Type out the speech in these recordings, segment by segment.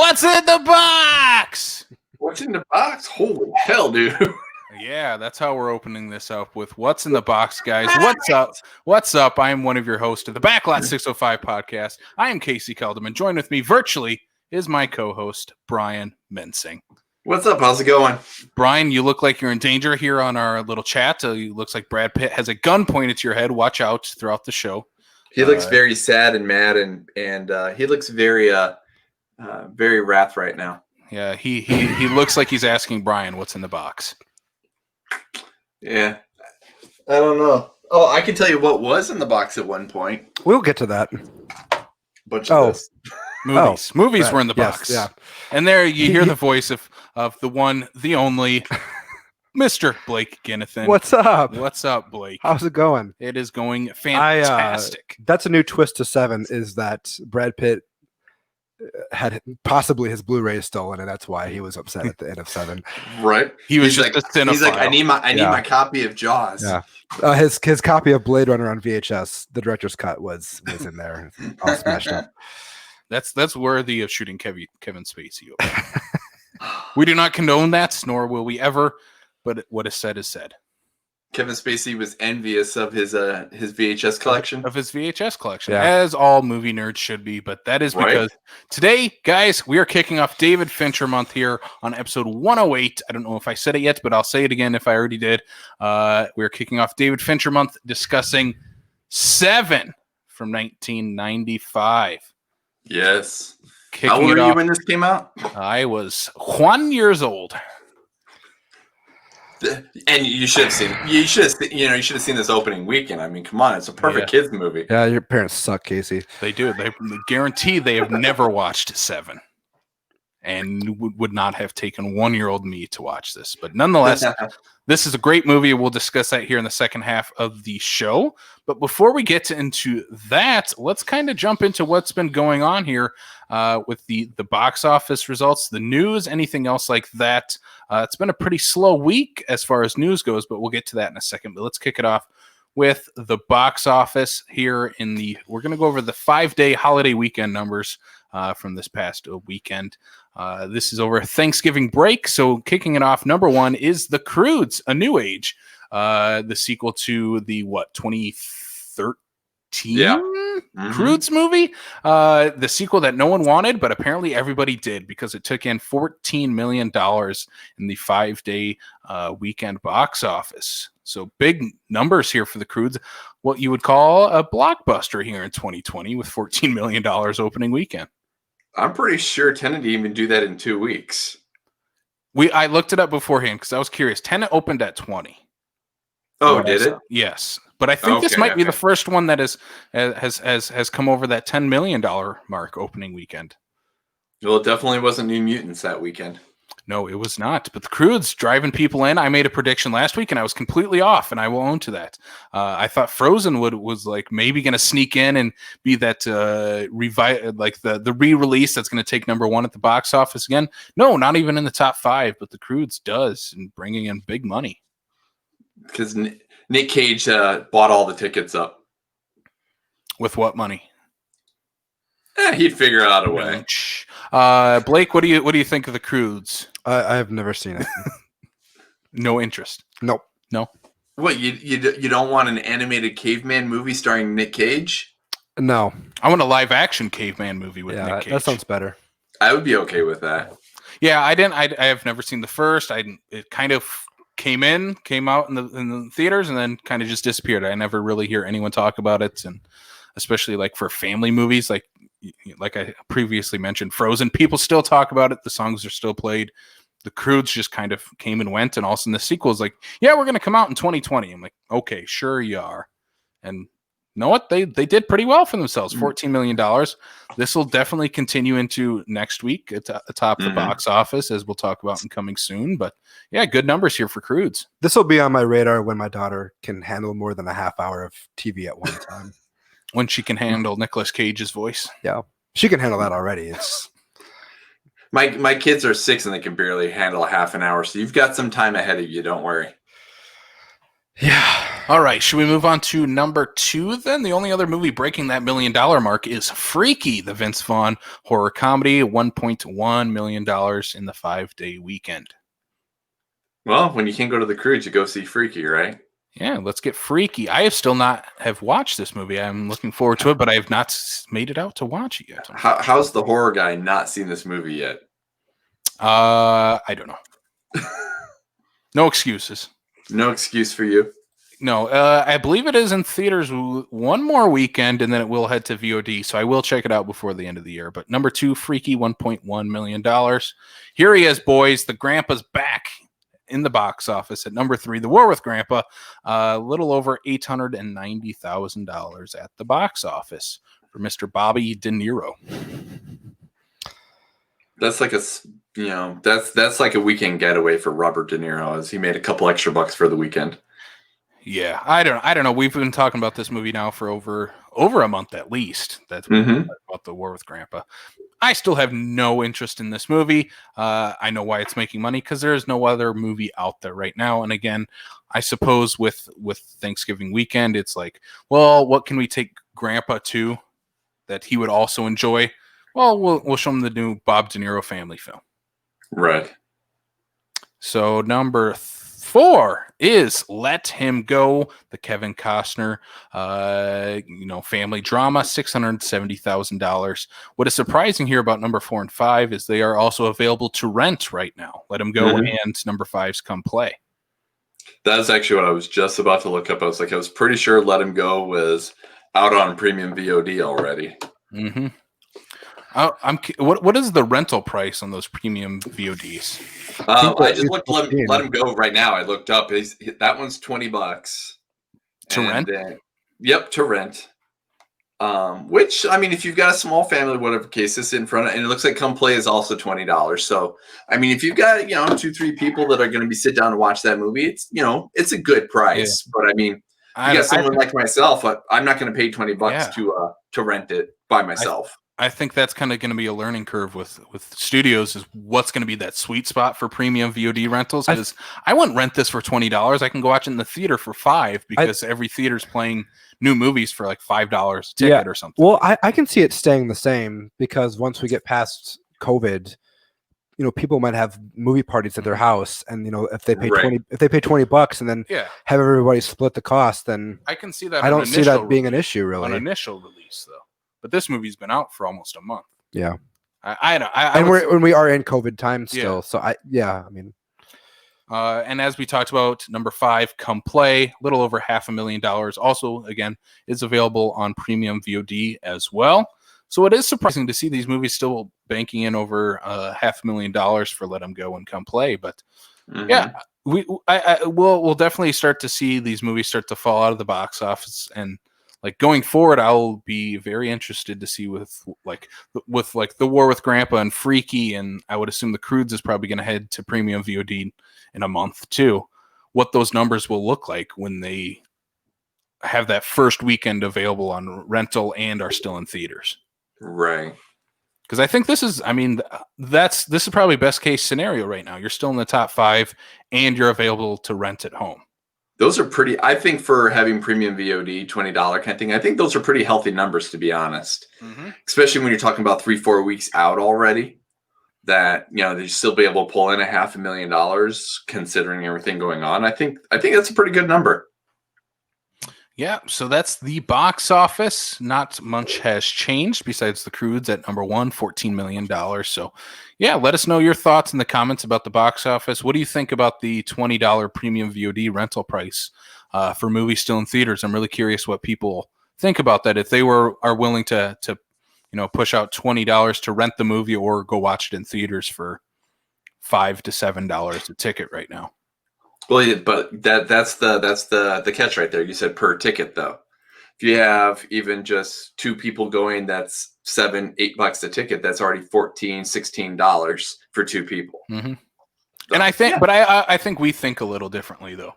What's in the box? What's in the box? Holy hell, dude. Yeah, that's how we're opening this up with What's in the Box, guys. What's up? What's up? I am one of your hosts of the Backlot 605 podcast. I am Casey Kelderman. Joined with me virtually is my co-host, Brian Mensing. What's up? How's it going? Brian, you look like you're in danger here on our little chat. It looks like Brad Pitt has a gun pointed to your head. Watch out throughout the show. He looks very sad and mad, and he looks very wrath right now. Yeah, he looks like he's asking Brian what's in the box. Yeah. I don't know. Oh, I can tell you what was in the box at one point. We'll get to that. Bunch of this. Movies were in the box. Yes, yeah. And there you hear the voice of the one, the only, Mr. Blake Ginnathan. What's up? What's up, Blake? How's it going? It is going fantastic. That's a new twist to Se7en, is that Brad Pitt had possibly his Blu-ray stolen, and that's why he was upset at the end of Se7en. Right. He was just a cinephile. He's like, I need my copy of Jaws. Yeah. His copy of Blade Runner on VHS, the director's cut, was in there, all smashed up. That's worthy of shooting Kevin Spacey over. We do not condone that, nor will we ever. But what is said is said. Kevin Spacey was envious of his VHS collection. Yeah. As all movie nerds should be. But that is because today, guys, we are kicking off David Fincher month here on episode 108. I don't know if I said it yet, but I'll say it again if I already did. We're kicking off David Fincher month discussing Se7en from 1995. Yes. How old were you when this came out? I was 1 year old. And you should have seen. You should have seen this opening weekend. I mean, come on, it's a perfect kids movie. Yeah, your parents suck, Casey. They do. They guarantee they have never watched Se7en, and would not have taken 1 year old me to watch this. But nonetheless, this is a great movie. We'll discuss that here in the second half of the show. But before we get into that, let's kind of jump into what's been going on here with the box office results, the news, anything else like that. It's been a pretty slow week as far as news goes, but we'll get to that in a second. But let's kick it off with the box office here we're going to go over the 5-day holiday weekend numbers from this past weekend. This is over Thanksgiving break. So kicking it off, number one is The Croods, A New Age, the sequel to the 2013 Croods movie, the sequel that no one wanted, but apparently everybody did because it took in $14 million in the 5-day weekend box office. So big numbers here for The Croods, what you would call a blockbuster here in 2020 with $14 million opening weekend. I'm pretty sure Tenet didn't even do that in 2 weeks. I looked it up beforehand because I was curious. Tenet opened at 20. Oh, did it? Yes, but I think this might be the first one that has come over that $10 million mark opening weekend. Well, it definitely wasn't New Mutants that weekend. No, it was not. But The Croods driving people in. I made a prediction last week, and I was completely off, and I will own to that. I thought Frozen was like maybe going to sneak in and be that the re-release that's going to take number one at the box office again. No, not even in the top 5, but The Croods does, and bringing in big money. Because Nick Cage bought all the tickets up. With what money? He'd figure out a way. Blake, what do you think of The Croods? I have never seen it. No interest. Nope. No. What, you don't want an animated caveman movie starring Nick Cage? No. I want a live action caveman movie with Nick Cage. That sounds better. I would be okay with that. Yeah, I have never seen the first. It kind of came out in the theaters and then kind of just disappeared. I never really hear anyone talk about it, and especially like for family movies, like I previously mentioned, Frozen. People still talk about it. The songs are still played. The Croods just kind of came and went, and all of a sudden the sequel is like, yeah, we're going to come out in 2020. I'm like, okay, sure you are. And you know what? They did pretty well for themselves. $14 million. This will definitely continue into next week at the top of the box office, as we'll talk about in coming soon. But yeah, good numbers here for Croods. This will be on my radar when my daughter can handle more than a half hour of TV at one time. When she can handle Nicolas Cage's voice. Yeah, she can handle that already. It's my kids are 6 and they can barely handle a half an hour. So you've got some time ahead of you. Don't worry. Yeah. All right, should we move on to number 2 then? The only other movie breaking that $1 million mark is Freaky, the Vince Vaughn horror comedy, $1.1 million in the 5-day weekend. Well, when you can't go to the cruise, you go see Freaky, right? Yeah, let's get freaky. I have still not have watched this movie. I'm looking forward to it, but I have not made it out to watch it yet. How's the horror guy not seen this movie yet? I don't know. No excuses. No excuse for you. No, I believe it is in theaters one more weekend, and then it will head to VOD. So I will check it out before the end of the year. But number 2, Freaky, $1.1 million. Here he is, boys. The Grandpa's back in the box office at number 3. The War with Grandpa, a little over $890,000 at the box office for Mr. Bobby De Niro. That's like that's like a weekend getaway for Robert De Niro, as he made a couple extra bucks for the weekend. Yeah, I don't know. We've been talking about this movie now for over a month at least. That's about The War with Grandpa. I still have no interest in this movie. I know why it's making money, because there is no other movie out there right now. And again, I suppose with Thanksgiving weekend, it's like, well, what can we take Grandpa to that he would also enjoy? Well, we'll show him the new Bob De Niro family film. Right. So number 4 is Let Him Go, the Kevin Costner, family drama, $670,000. What is surprising here about number 4 and 5 is they are also available to rent right now. Let Him Go and number 5's Come Play. That's actually what I was just about to look up. I was pretty sure Let Him Go was out on premium VOD already. Mm-hmm. What is the rental price on those premium VODs? I just looked Let Him Go right now. I looked up. That one's $20 to rent. Yep, to rent. Which, I mean, if you've got a small family, whatever case, this in front of, and it looks like Come Play is also $20. So, I mean, if you've got 2-3 people that are going to be sit down and watch that movie, it's a good price. Yeah. But I mean, you got someone like myself, I'm not going to pay $20 to rent it by myself. I think that's kind of going to be a learning curve with studios, is what's going to be that sweet spot for premium VOD rentals. Because I wouldn't rent this for $20. I can go watch it in the theater for $5 because every theater's playing new movies for like $5 a ticket or something. Well, I can see it staying the same, because once we get past COVID, people might have movie parties at their house, and if they pay $20 and then have everybody split the cost, then I can see that. I don't see that being an issue really on initial release though. But this movie's been out for almost a month. Yeah, when we are in COVID times still. Yeah. So I mean, and as we talked about, number 5, Come Play, a little over $500,000. Also, again, is available on premium VOD as well. So it is surprising to see these movies still banking in over $500,000 for Let 'Em Go and Come Play. But we'll definitely start to see these movies start to fall out of the box office, and like going forward, I'll be very interested to see with The War with Grandpa and Freaky, and I would assume The Croods is probably going to head to premium VOD in a month too, what those numbers will look like when they have that first weekend available on rental and are still in theaters. Right. Because I think this is probably best case scenario right now. You're still in the top 5 and you're available to rent at home. Those are pretty, I think, for having premium VOD, $20 kind of thing, I think those are pretty healthy numbers, to be honest. Mm-hmm. Especially when you're talking about 3-4 weeks out already, that, they still be able to pull in $500,000 considering everything going on. I think that's a pretty good number. Yeah, so that's the box office. Not much has changed besides The Croods at number 1, $14 million. So, yeah, let us know your thoughts in the comments about the box office. What do you think about the $20 premium VOD rental price for movies still in theaters? I'm really curious what people think about that. If they are willing to push out $20 to rent the movie or go watch it in theaters for $5 to $7 a ticket right now. Well, yeah, but that's the catch right there. You said per ticket though. If you have even just 2 people going, that's $7-8 a ticket. That's already $14-16 for 2 people. Mm-hmm. So, and I think, but I think we think a little differently though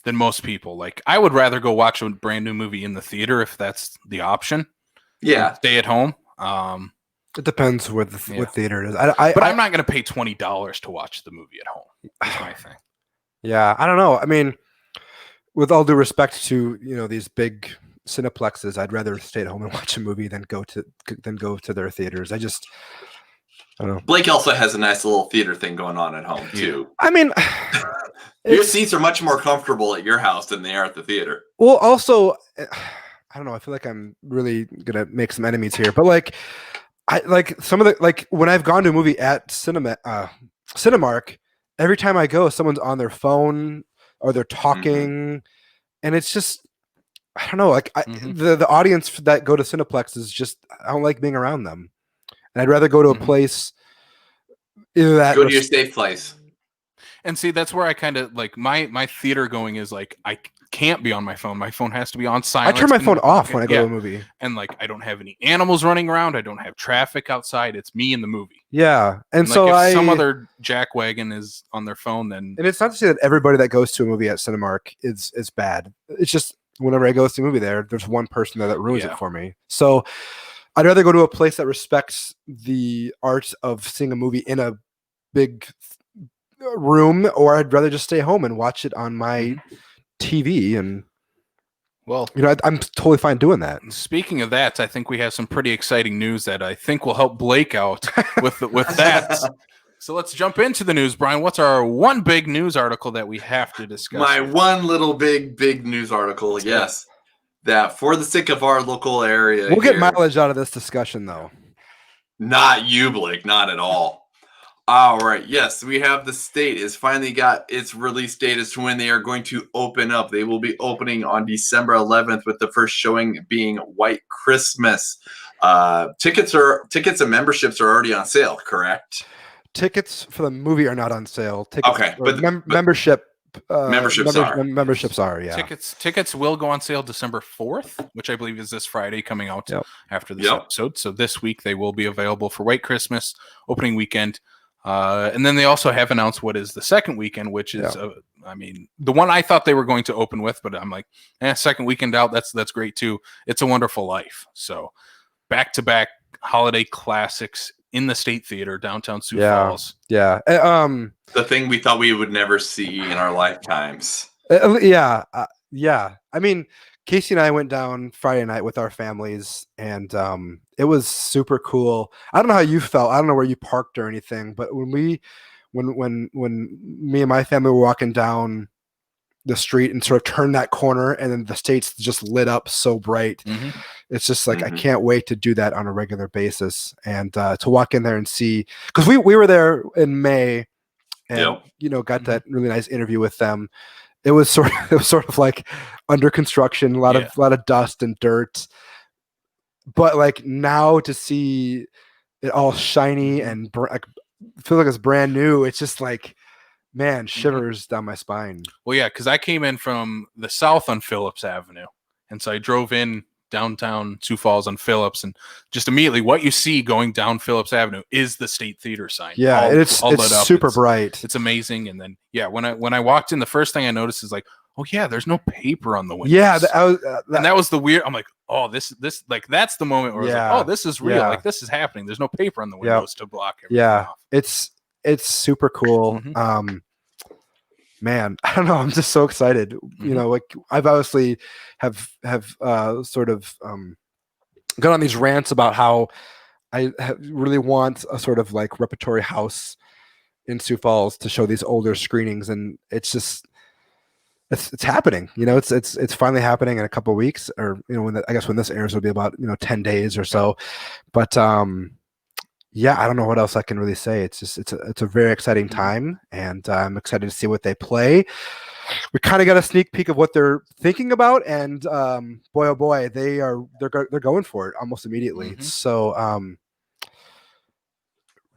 than most people. Like, I would rather go watch a brand new movie in the theater if that's the option. Yeah, stay at home. It depends what theater it is. I'm not going to pay $20 to watch the movie at home. That's my thing. Yeah, I don't know. I mean, with all due respect to these big cineplexes, I'd rather stay at home and watch a movie than go to their theaters. I don't know. Blake also has a nice little theater thing going on at home too. I mean, your seats are much more comfortable at your house than they are at the theater. Well, also, I don't know. I feel like I'm really gonna make some enemies here, but like, I like some of the when I've gone to a movie at Cinemark. Every time I go, someone's on their phone or they're talking, and it's just I don't know. Like the audience that go to Cineplex is just I don't like being around them. And I'd rather go to a place go to your safe place. And see, that's where I kind of like my theater going is like I can't be on my phone. My phone has to be on silent. I turn my phone off when I go to a movie. And like I don't have any animals running around. I don't have traffic outside. It's me in the movie. Yeah. And so if some other jackwagon is on their phone, then and it's not to say that everybody that goes to a movie at Cinemark is bad. It's just whenever I go see a movie there's one person there that ruins it for me. So I'd rather go to a place that respects the art of seeing a movie in a big room, or I'd rather just stay home and watch it on my TV. And well, I'm totally fine doing that. Speaking of that, I think we have some pretty exciting news that I think will help Blake out with that. So let's jump into the news, Brian. What's our one big news article that we have to discuss? My one little big news article, yes. That for the sake of our local area, we'll get mileage out of this discussion, though. Not you, Blake. Not at all. All right. Yes, we have the state has finally got its release date as to when they are going to open up. They will be opening on December 11th, with the first showing being White Christmas. Tickets and memberships are already on sale, correct? Tickets for the movie are not on sale. Tickets, okay, but memberships are, yeah. Tickets will go on sale December 4th, which I believe is this Friday coming out after this episode. So this week they will be available for White Christmas opening weekend. And then they also have announced what is the second weekend, which is, I mean, the one I thought they were going to open with, but I'm like, second weekend out. That's great too. It's a Wonderful Life. So back-to-back holiday classics in the State Theater, downtown Sioux Falls. Yeah. The thing we thought we would never see in our lifetimes. Yeah. I mean, Casey and I went down Friday night with our families, and it was super cool. I don't know how you felt. I don't know where you parked or anything, but when me and my family were walking down the street and sort of turned that corner, and then the State's just lit up so bright. It's just like I can't wait to do that on a regular basis, and to walk in there and see, because we were there in May, and got that really nice interview with them. It was sort of like under construction, a lot of dust and dirt, but like now to see it all shiny and feel like it's brand new. It's just like, man, shivers down my spine. Well, yeah, because I came in from the south on Phillips Avenue, and so I drove in downtown Sioux Falls on Phillips, and just immediately what you see going down Phillips Avenue is the State Theater sign. Yeah, it's lit up. Super bright. It's amazing. And then when I walked in, the first thing I noticed is like, oh yeah, there's no paper on the windows. Yeah, and that was the weird. I'm like, oh, this like that's the moment where I was like, oh, this is real. Like this is happening. There's no paper on the windows to block everything off. It's super cool. Man, I don't know. I'm just so excited. Like I've obviously have sort of gone on these rants about how I really want a sort of like repertory house in Sioux Falls to show these older screenings, and it's just it's happening. It's finally happening in a couple of weeks, or I guess when this airs will be about 10 days or so. But yeah, I don't know what else I can really say. It's a very exciting time, and I'm excited to see what they play. We kind of got a sneak peek of what they're thinking about, and boy, oh boy, they're going for it almost immediately. So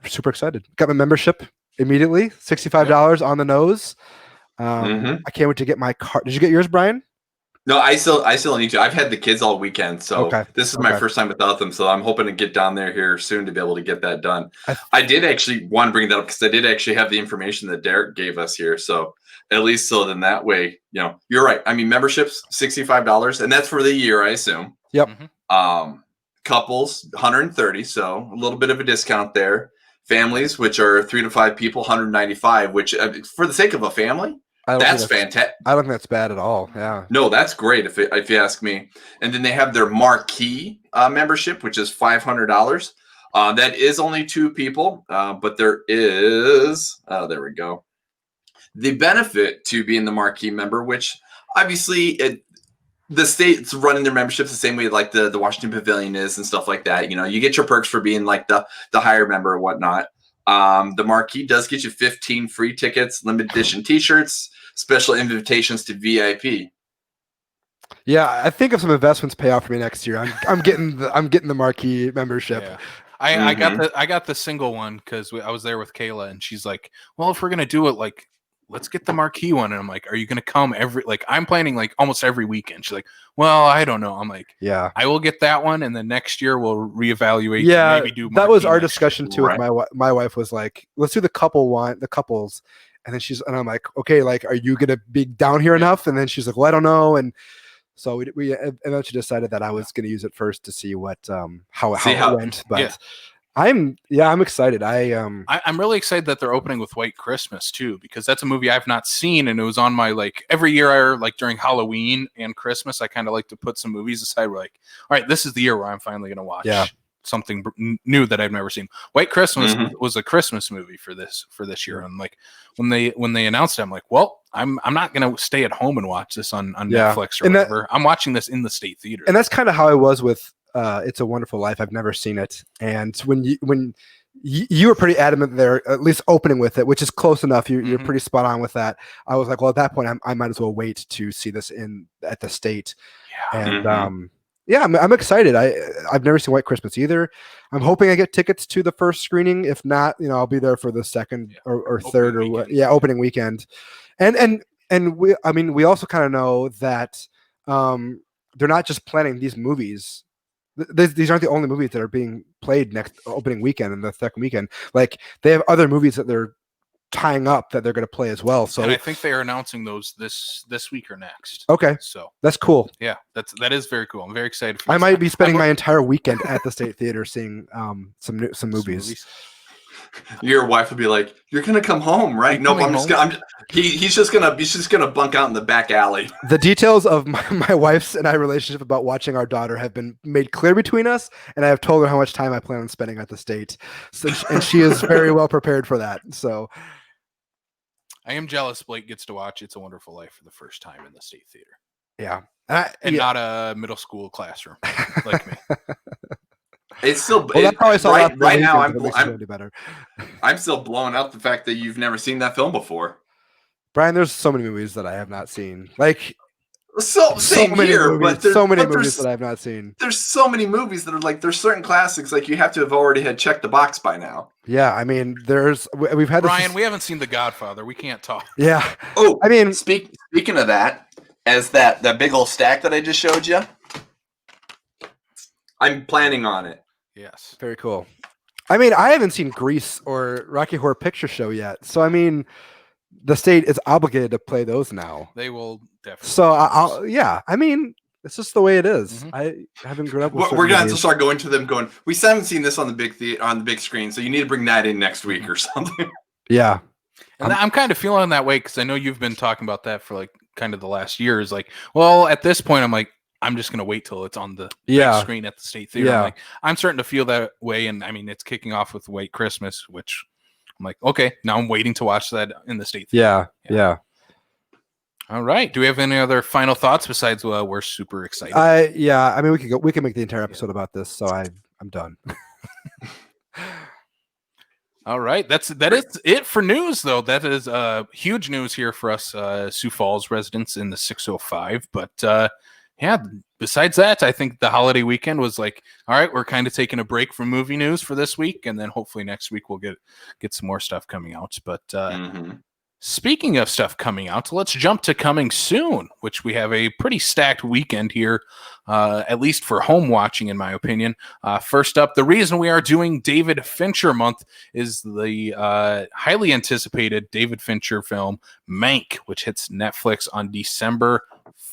super excited. Got my membership immediately, $65 on the nose. I can't wait to get my card. Did you get yours, Brian? No, I still need to. I've had the kids all weekend, so this is my first time without them. So I'm hoping to get down there here soon to be able to get that done. I did actually want to bring that up because I did actually have the information that Derek gave us here. So at least so then that way, you're right. I mean, memberships $65, and that's for the year, I assume. Yep. Couples $130, so a little bit of a discount there. Families, which are 3 to 5 people, $195. Which, for the sake of a family, That's fantastic. I don't think that's bad at all. Yeah. No, that's great if you ask me. And then they have their marquee membership, which is $500. That is only 2 people, but there is there we go. The benefit to being the marquee member, which obviously the state's running their memberships the same way like the Washington Pavilion is and stuff like that. You know, you get your perks for being like the higher member or whatnot. The marquee does get you 15 free tickets, limited edition T-shirts, special invitations to VIP. Yeah, I think if some investments pay off for me next year, I'm getting the marquee membership. Yeah. I got the single one because I was there with Kayla, and she's like, "Well, if we're gonna do it, like, let's get the marquee one." And I'm like, "Are you gonna come I'm planning like almost every weekend?" She's like, "Well, I don't know." I'm like, "Yeah, I will get that one, and then next year we'll reevaluate." Yeah, maybe do that was our discussion too. Right. With my wife was like, "Let's do the couples," and then and I'm like, "Okay, like, are you gonna be down here enough?" And then she's like, "Well, I don't know," and so we eventually decided that I was going to use it first to see what how it went. But I'm excited. I'm really excited that they're opening with White Christmas too, because that's a movie I've not seen, and it was on my like every year like during Halloween and Christmas. I kind of like to put some movies aside. We're like, all right, this is the year where I'm finally going to watch something new that I've never seen. White Christmas was a Christmas movie for this year, and like when they announced it, I'm like, well, I'm not gonna stay at home and watch this on Netflix or whatever. I'm watching this in the state theater. And that's kind of how I was with It's a Wonderful Life. I've never seen it, and when you were pretty adamant there, at least opening with it, which is close enough. You're pretty spot on with that. I was like, well, at that point, I might as well wait to see this at the state, and I'm excited. I've never seen White Christmas either. I'm hoping I get tickets to the first screening. If not, I'll be there for the second or third opening weekend. And we also kind of know that they're not just planning these movies. These aren't the only movies that are being played next opening weekend and the second weekend. Like they have other movies that they're tying up that they're going to play as well. So and I think they are announcing those this week or next. Okay, so that's cool. Yeah, that is very cool. I'm very excited for. I might be spending my entire weekend at the State Theater seeing some movies. Your wife would be like, "You're gonna come home, right?" Nope, he's just gonna bunk out in the back alley. The details of my wife's and I relationship about watching our daughter have been made clear between us, and I have told her how much time I plan on spending at the State, and she is very well prepared for that. So. I am jealous Blake gets to watch It's a Wonderful Life for the first time in the State Theater. Yeah. Not a middle school classroom like me. It's still right now. I'm still blowing up the fact that you've never seen that film before. Brian, there's so many movies that I have not seen. Like same here, but there's so many movies that I have not seen. There's so many movies that are like there's certain classics like you have to have already had checked the box by now. Yeah, I mean, we've had Brian. We haven't seen The Godfather. We can't talk. Yeah. Oh, I mean, speaking of that, as that big old stack that I just showed you, I'm planning on it. Yes. Very cool. I mean, I haven't seen Grease or Rocky Horror Picture Show yet, so I mean, the State is obligated to play those now. They will definitely. So I mean, it's just the way it is. I haven't grown up with. We're gonna have to start going to them. We haven't seen this on the big screen, so you need to bring that in next week or something. Yeah, and I'm kind of feeling that way because I know you've been talking about that for like kind of the last year. Is like, well, at this point, I'm like, I'm just gonna wait till it's on the big screen at the State Theater. Yeah, I'm starting to feel that way, and I mean, it's kicking off with White Christmas, which I'm like, okay, now I'm waiting to watch that in the State Theater. Yeah. All right. Do we have any other final thoughts besides we're super excited? I mean, we can make the entire episode about this. So I'm done. All right. That is it for news, though. That is huge news here for us Sioux Falls residents in the 605. But besides that, I think the holiday weekend was like, all right, we're kind of taking a break from movie news for this week, and then hopefully next week we'll get some more stuff coming out. But speaking of stuff coming out, let's jump to coming soon, which we have a pretty stacked weekend here, at least for home watching, in my opinion. First up, the reason we are doing David Fincher month is the highly anticipated David Fincher film, Mank, which hits Netflix on December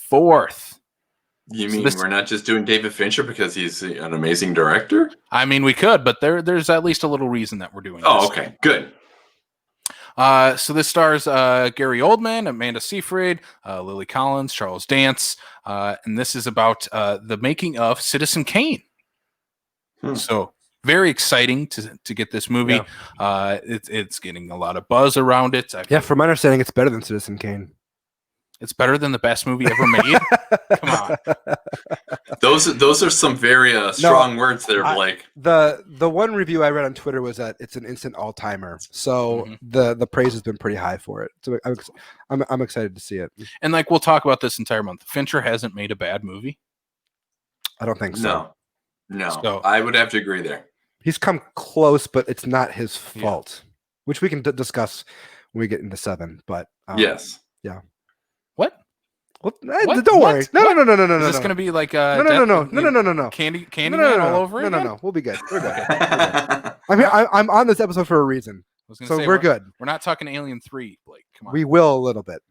4th. You mean we're not just doing David Fincher because he's an amazing director? I mean, we could, but there's at least a little reason that we're doing this. Oh, okay. Good. So this stars Gary Oldman, Amanda Seyfried, Lily Collins, Charles Dance, and this is about the making of Citizen Kane. So very exciting to get this movie. Yeah. It's getting a lot of buzz around it. From my understanding, it's better than Citizen Kane. It's better than the best movie ever made. Come on. Those are some very strong words there, Blake. The one review I read on Twitter was that it's an instant all-timer. So the praise has been pretty high for it. So I'm excited to see it. And like we'll talk about this entire month. Fincher hasn't made a bad movie. I don't think so. No. So, I would have to agree there. He's come close, but it's not his fault, which we can discuss when we get into 7. But yes. Yeah. What? Don't worry. No. Is this going to be like no. Candy all over it? No. We'll be good. We're good. I mean, I'm on this episode for a reason, so we're good. We're not talking Alien 3, Blake. Come on. We will a little bit.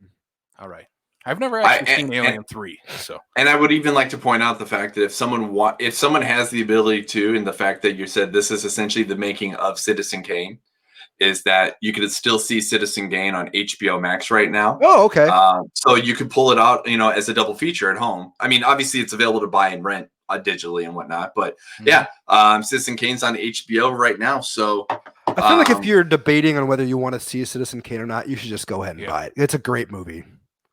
All right. I've never actually seen Alien 3, so. And I would even like to point out the fact that if someone has the ability to, and the fact that you said this is essentially the making of Citizen Kane, is that you could still see Citizen Kane on HBO Max right now. Oh, okay. So you could pull it out, as a double feature at home. I mean, obviously it's available to buy and rent digitally and whatnot, but Citizen Kane's on HBO right now. So I feel like if you're debating on whether you want to see Citizen Kane or not, you should just go ahead and buy it. It's a great movie.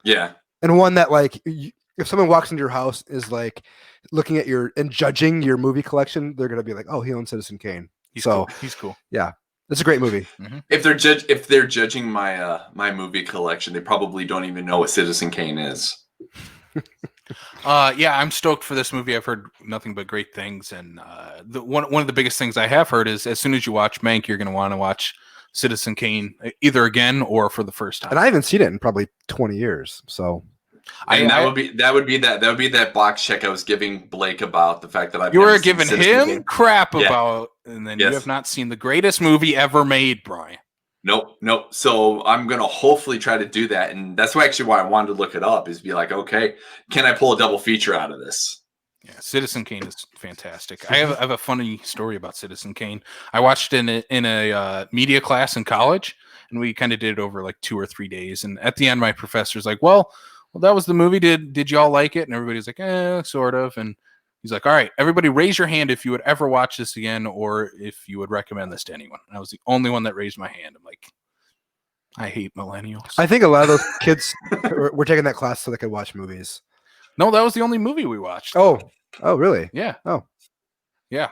Yeah. And one that, like, if someone walks into your house is like looking at and judging your movie collection, they're gonna be like, "Oh, he owns Citizen Kane." He's cool. Yeah, it's a great movie. If they're judging my my movie collection, they probably don't even know what Citizen Kane is. I'm stoked for this movie. I've heard nothing but great things, and one of the biggest things I have heard is as soon as you watch Mank, you're gonna want to watch Citizen Kane either again or for the first time. And I haven't seen it in probably 20 years, so. That would be that box check I was giving Blake about the fact that you were giving him crap about, and then you have not seen the greatest movie ever made, Brian. Nope. So I'm gonna hopefully try to do that, and that's why I wanted to look it up, is be like, okay, can I pull a double feature out of this? Yeah, Citizen Kane is fantastic. I have a funny story about Citizen Kane. I watched it in a media class in college, and we kind of did it over like 2 or 3 days. And at the end, my professor's like, well, that was the movie. Did y'all like it? And everybody's like, sort of. And he's like, all right, everybody raise your hand if you would ever watch this again, or if you would recommend this to anyone. And I was the only one that raised my hand. I'm like, I hate millennials. I think a lot of those kids were taking that class so they could watch movies. No, that was the only movie we watched. Oh, really? Yeah. Oh, yeah.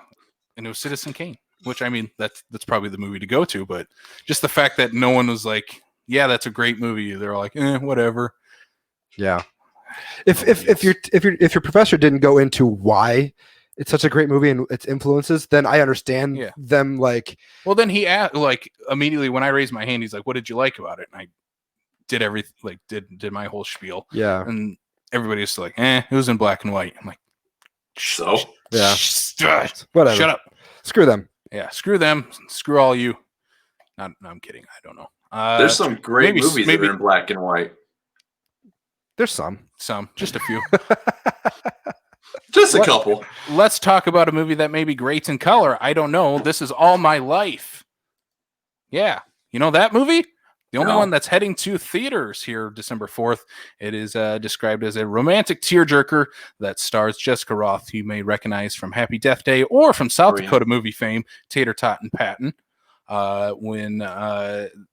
And it was Citizen Kane, which, I mean, that's probably the movie to go to. But just the fact that no one was like, yeah, that's a great movie. They're like, whatever. Yeah. If your professor didn't go into why it's such a great movie and its influences, then I understand them. Like, well, then he asked, like, immediately when I raised my hand, he's like, "What did you like about it?" And I did everything, like, did my whole spiel. Yeah. And everybody was like, "It was in black and white." I'm like, so yeah, whatever. Shut up. Screw them. Yeah, screw them. Screw all you. No, I'm kidding. I don't know. There's some great movies that are in black and white. There's some, just a few. Just a couple. Let's talk about a movie that may be great in color. I don't know. This is All My Life. Yeah. You know that movie? The only one that's heading to theaters here December 4th. It is described as a romantic tearjerker that stars Jessica Roth, who you may recognize from Happy Death Day or from South Dakota movie fame, Tater Tot and Patton. When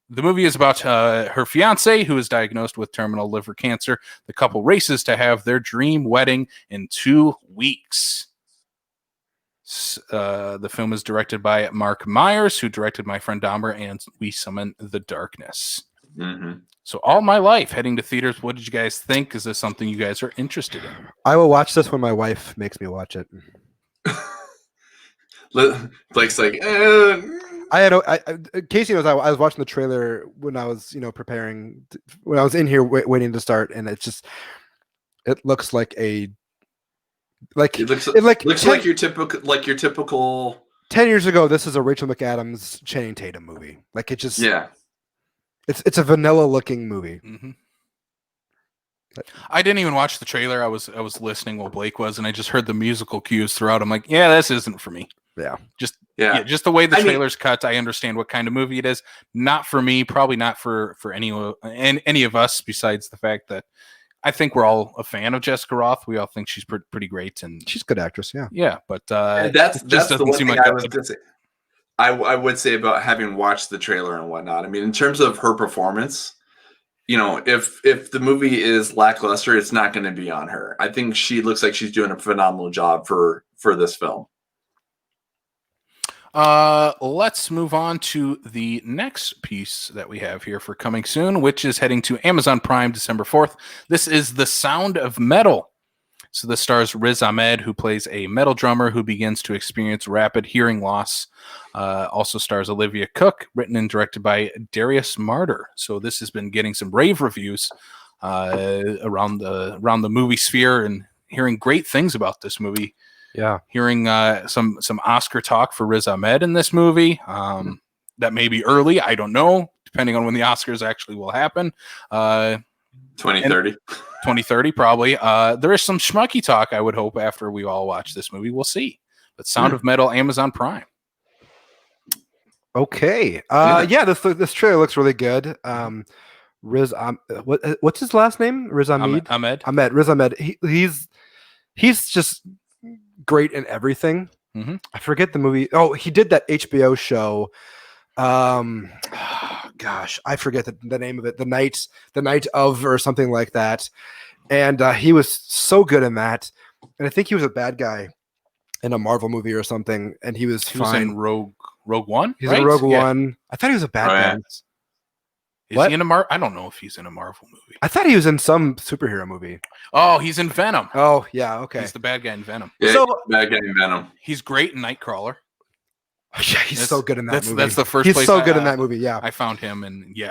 the movie is about her fiance, who is diagnosed with terminal liver cancer. The couple races to have their dream wedding in 2 weeks. The film is directed by Mark Myers, who directed My Friend Dahmer and We Summon the Darkness. Mm-hmm. So All My Life heading to theaters. What did you guys think? Is this something you guys are interested in? I will watch this when my wife makes me watch it. Blake's like, Casey knows I was watching the trailer when I was, preparing, when I was in here waiting to start, and it looks like it looks like your typical 10 years ago. This is a Rachel McAdams, Channing Tatum movie. Like, it just, it's a vanilla looking movie. Mm-hmm. I didn't even watch the trailer. I was listening while Blake was, and I just heard the musical cues throughout. I'm like, yeah, this isn't for me. Just the way the trailer's cut, I understand what kind of movie it is. Not for me, probably not for any of us, besides the fact that I think we're all a fan of Jessica Roth. We all think she's pretty great, and she's a good actress. Yeah, but that's the one thing I was going to say. I would say about having watched the trailer and whatnot. I mean, in terms of her performance, if the movie is lackluster, it's not going to be on her. I think she looks like she's doing a phenomenal job for this film. Let's move on to the next piece that we have here for coming soon, which is heading to Amazon Prime December 4th. This is The Sound of Metal. So this stars Riz Ahmed, who plays a metal drummer who begins to experience rapid hearing loss. Also stars Olivia Cook, written and directed by Darius Marder. So this has been getting some rave reviews around the movie sphere, and hearing great things about this movie. Yeah, hearing some Oscar talk for Riz Ahmed in this movie. That may be early, I don't know, depending on when the Oscars actually will happen. 2030. 2030, probably. There is some schmucky talk, I would hope, after we all watch this movie. We'll see. But Sound of Metal, Amazon Prime. Okay. This trailer looks really good. Riz, what's his last name? Riz Ahmed? Ahmed. Riz Ahmed. He's just great in everything. Mm-hmm. I forget the movie. Oh, he did that HBO show. Gosh, I forget the name of it. The night of, or something like that. And he was so good in that. And I think he was a bad guy in a Marvel movie or something. And he was fine. In Rogue One. He's in Rogue One. I thought he was a bad guy. Is he in a Marvel? I don't know if he's in a Marvel movie. I thought he was in some superhero movie. Oh, he's in Venom. Oh, yeah, okay. He's the bad guy in Venom. Yeah, bad guy in Venom. He's great in Nightcrawler. Yeah, he's so good in that movie. That's the first place so good in that movie, yeah. I found him, and he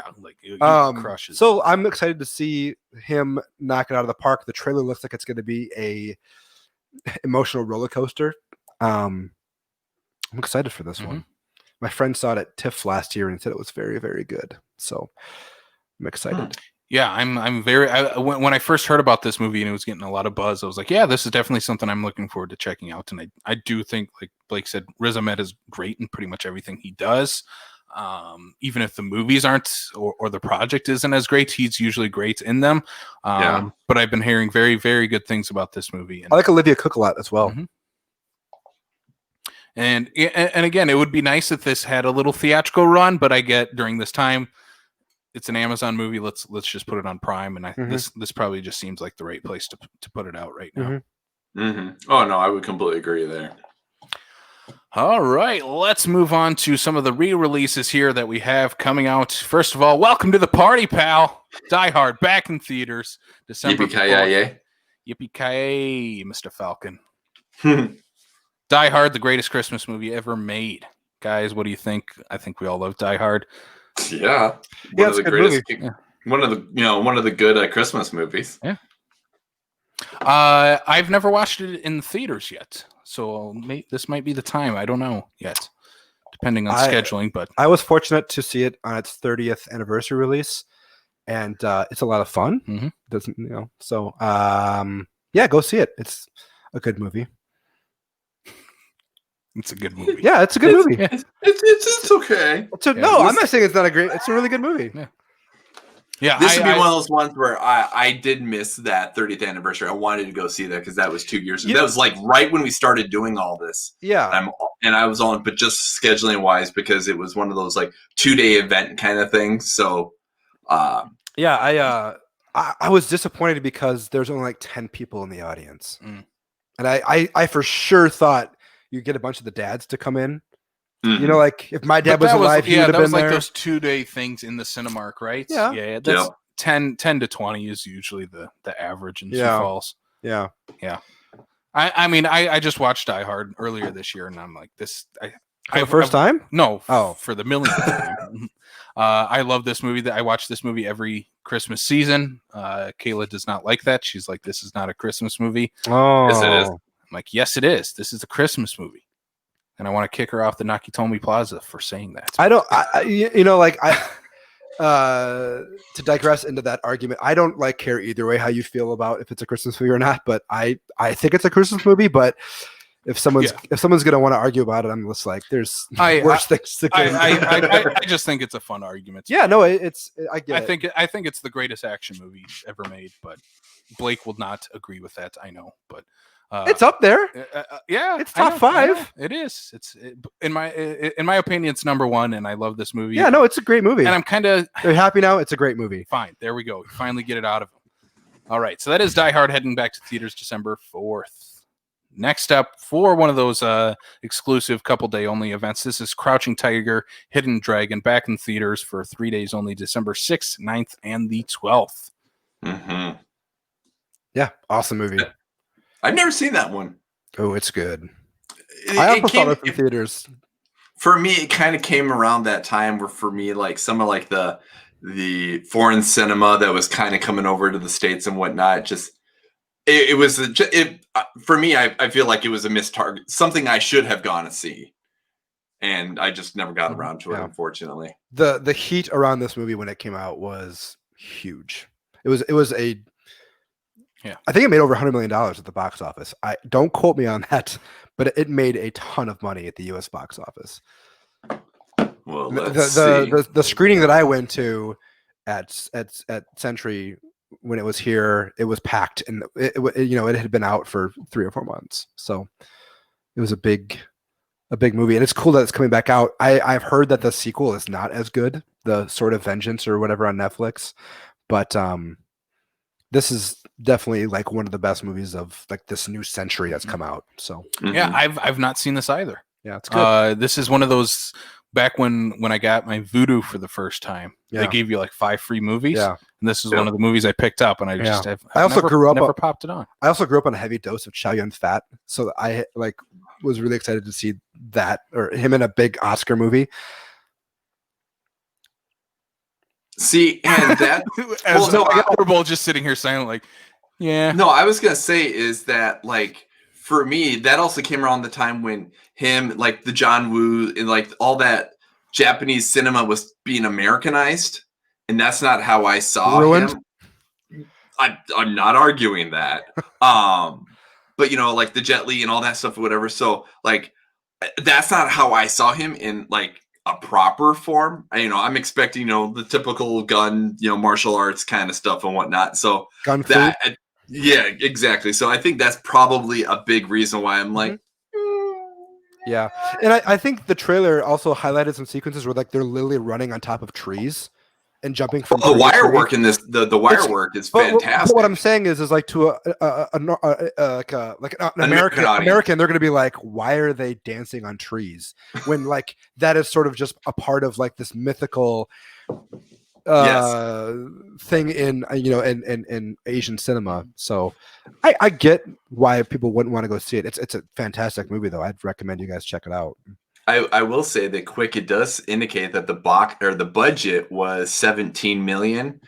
crushes. So I'm excited to see him knock it out of the park. The trailer looks like it's going to be a emotional roller coaster. I'm excited for this one. My friend saw it at TIFF last year and said it was very, very good. So I'm excited. Yeah, I'm very. When I first heard about this movie and it was getting a lot of buzz, I was like, yeah, this is definitely something I'm looking forward to checking out. And I do think, like Blake said, Riz Ahmed is great in pretty much everything he does. Even if the movies aren't or the project isn't as great, he's usually great in them. But I've been hearing very, very good things about this movie. And I like Olivia Cook a lot as well. Mm-hmm. And again, it would be nice if this had a little theatrical run, but I get during this time, it's an Amazon movie. Let's just put it on Prime, and this probably just seems like the right place to put it out right now. Oh no, I would completely agree there. All right, let's move on to some of the re-releases here that we have coming out. First of all, welcome to the party, pal. Die Hard back in theaters December. Yippee-ki-yay. Yippee-ki-yay, Mr. Falcon. Die Hard, the greatest Christmas movie ever made. Guys, what do you think? I think we all love Die Hard. Yeah, one of the greatest. One of the good Christmas movies. Yeah. I've never watched it in the theaters yet, so this might be the time. I don't know yet, depending on scheduling. But I was fortunate to see it on its 30th anniversary release, and it's a lot of fun. Mm-hmm. So go see it. It's a good movie. It's a good movie. Yeah, it's a good movie. It's okay. No, I'm not saying it's not a great. It's a really good movie. Yeah. This would be one of those ones where I did miss that 30th anniversary. I wanted to go see that because that was 2 years ago. That was like right when we started doing all this. Yeah. And I was on, but just scheduling wise, because it was one of those like 2-day event kind of things. So, I was disappointed because there's only like 10 people in the audience, and I for sure thought you get a bunch of the dads to come in. Mm-hmm. Like if my dad was alive, he would have been was like there. those 2-day things in the Cinemark, right? Yeah. That's 10 to 20 is usually the average in Sioux Falls. Yeah. I mean, I just watched Die Hard earlier this year, and I'm like, For the first time? No. For the millionth time. I love this movie. I watch this movie every Christmas season. Kayla does not like that. She's like, this is not a Christmas movie. Oh. Yes, it is. I'm like, yes, it is. This is a Christmas movie. And I want to kick her off the Nakatomi Plaza for saying that. To digress into that argument, I don't care either way how you feel about if it's a Christmas movie or not, but I think it's a Christmas movie, but if someone's gonna want to argue about it, I'm just like, there's worse things to I just think it's a fun argument. Yeah, no, I think it's the greatest action movie ever made, but Blake will not agree with that. I know, but it's up there. Yeah, it's top 5. It is. In my opinion, it's number 1, and I love this movie. Yeah, no, it's a great movie, and I'm kind of happy now. It's a great movie. Fine, there we go. You finally get it out of him. All right, so that is Die Hard heading back to theaters December 4th. Next up, for one of those exclusive couple-day only events, this is Crouching Tiger, Hidden Dragon, back in theaters for 3 days only, December 6th, 9th, and the 12th. Mm-hmm. Yeah, awesome movie. I've never seen that one. Oh, it's good. I also saw it from theaters. For me, it kind of came around that time where, for me, like some of like the foreign cinema that was kind of coming over to the States and whatnot. Just it was for me. I feel like it was a missed target, something I should have gone to see, and I just never got around to it. Unfortunately, the heat around this movie when it came out was huge. It was a I think it made over $100 million at the box office. I don't quote me on that, but it made a ton of money at the U.S. box office. Well, let's see. The screening that I went to at Century when it was here, it was packed, and it had been out for 3 or 4 months, so it was a big movie, and it's cool that it's coming back out. I've heard that the sequel is not as good, the Sword of Vengeance or whatever on Netflix, but this is definitely like one of the best movies of like this new century that's come out. So yeah, I've not seen this either. Yeah, it's good. This is one of those back when I got my Vudu for the first time. Yeah. They gave you like 5 free movies. Yeah, and this is one of the movies I picked up, and I never popped it on. I also grew up on a heavy dose of Chow Yun-fat, so I was really excited to see that or him in a big Oscar movie. See, and that we're both just sitting here silent, like, yeah. No, I was gonna say is that like for me, that also came around the time when him, like the John Woo and like all that Japanese cinema was being Americanized, and that's not how I saw him. I'm not arguing that. But like the Jet Li and all that stuff or whatever. So like that's not how I saw him in like a proper form. I'm expecting, the typical gun, martial arts kind of stuff and whatnot. So gun that, yeah, exactly. So I think that's probably a big reason why I'm like, yeah. And I think the trailer also highlighted some sequences where like they're literally running on top of trees and jumping from the wire work in this. The wire work is fantastic. But what I'm saying is like to an American, they're going to be like, why are they dancing on trees when like that is sort of just a part of like this mythical thing in Asian cinema. So I get why people wouldn't want to go see it. It's a fantastic movie though. I'd recommend you guys check it out. I will say that quick, it does indicate that the budget was 17 million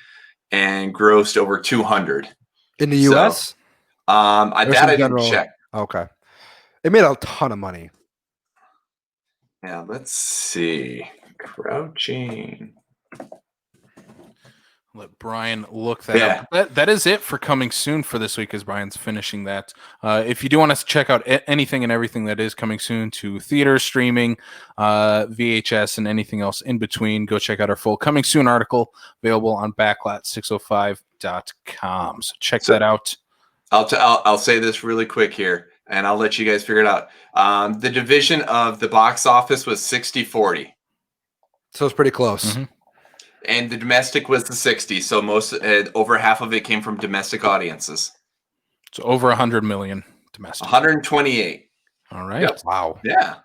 and grossed over 200 in the US. I didn't check. Okay, it made a ton of money. Yeah, let's see. Crouching. Let Brian look that up. That is it for coming soon for this week as Brian's finishing that. If you do want to check out anything and everything that is coming soon to theater, streaming, VHS, and anything else in between, go check out our full coming soon article available on backlot605.com. So check that out. I'll say this really quick here, and I'll let you guys figure it out. The division of the box office was 60-40. So it's pretty close. Mm-hmm. And the domestic was the 60, so over half of it came from domestic audiences. So over 100 million domestic. 128. All right. Yep. Wow. Yeah.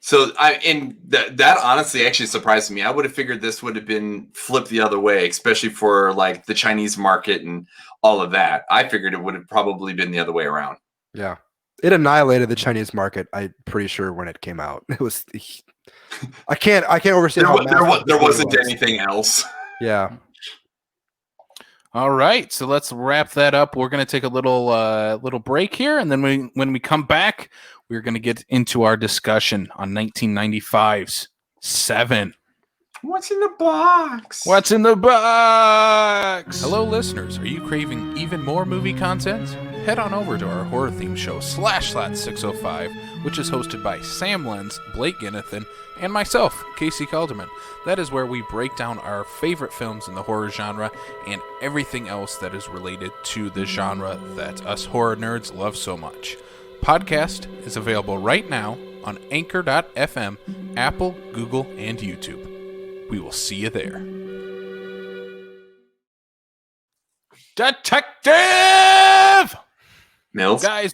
So that honestly actually surprised me. I would have figured this would have been flipped the other way, especially for like the Chinese market and all of that. I figured it would have probably been the other way around. Yeah. It annihilated the Chinese market, I'm pretty sure, when it came out. It was I can't overstate there wasn't anything else. Yeah. All right, so let's wrap that up. We're going to take a little break here, and then when we come back, we're going to get into our discussion on 1995's Se7en. What's in the box? What's in the box? Hello, listeners. Are you craving even more movie content? head on over to our horror theme show, Slashlat 605, which is hosted by Sam Lenz, Blake Ginnathan, and myself, Casey Calderman. That is where we break down our favorite films in the horror genre and everything else that is related to the genre that us horror nerds love so much. Podcast is available right now on Anchor.fm, Apple, Google, and YouTube. We will see you there. Detective Mills. Guys,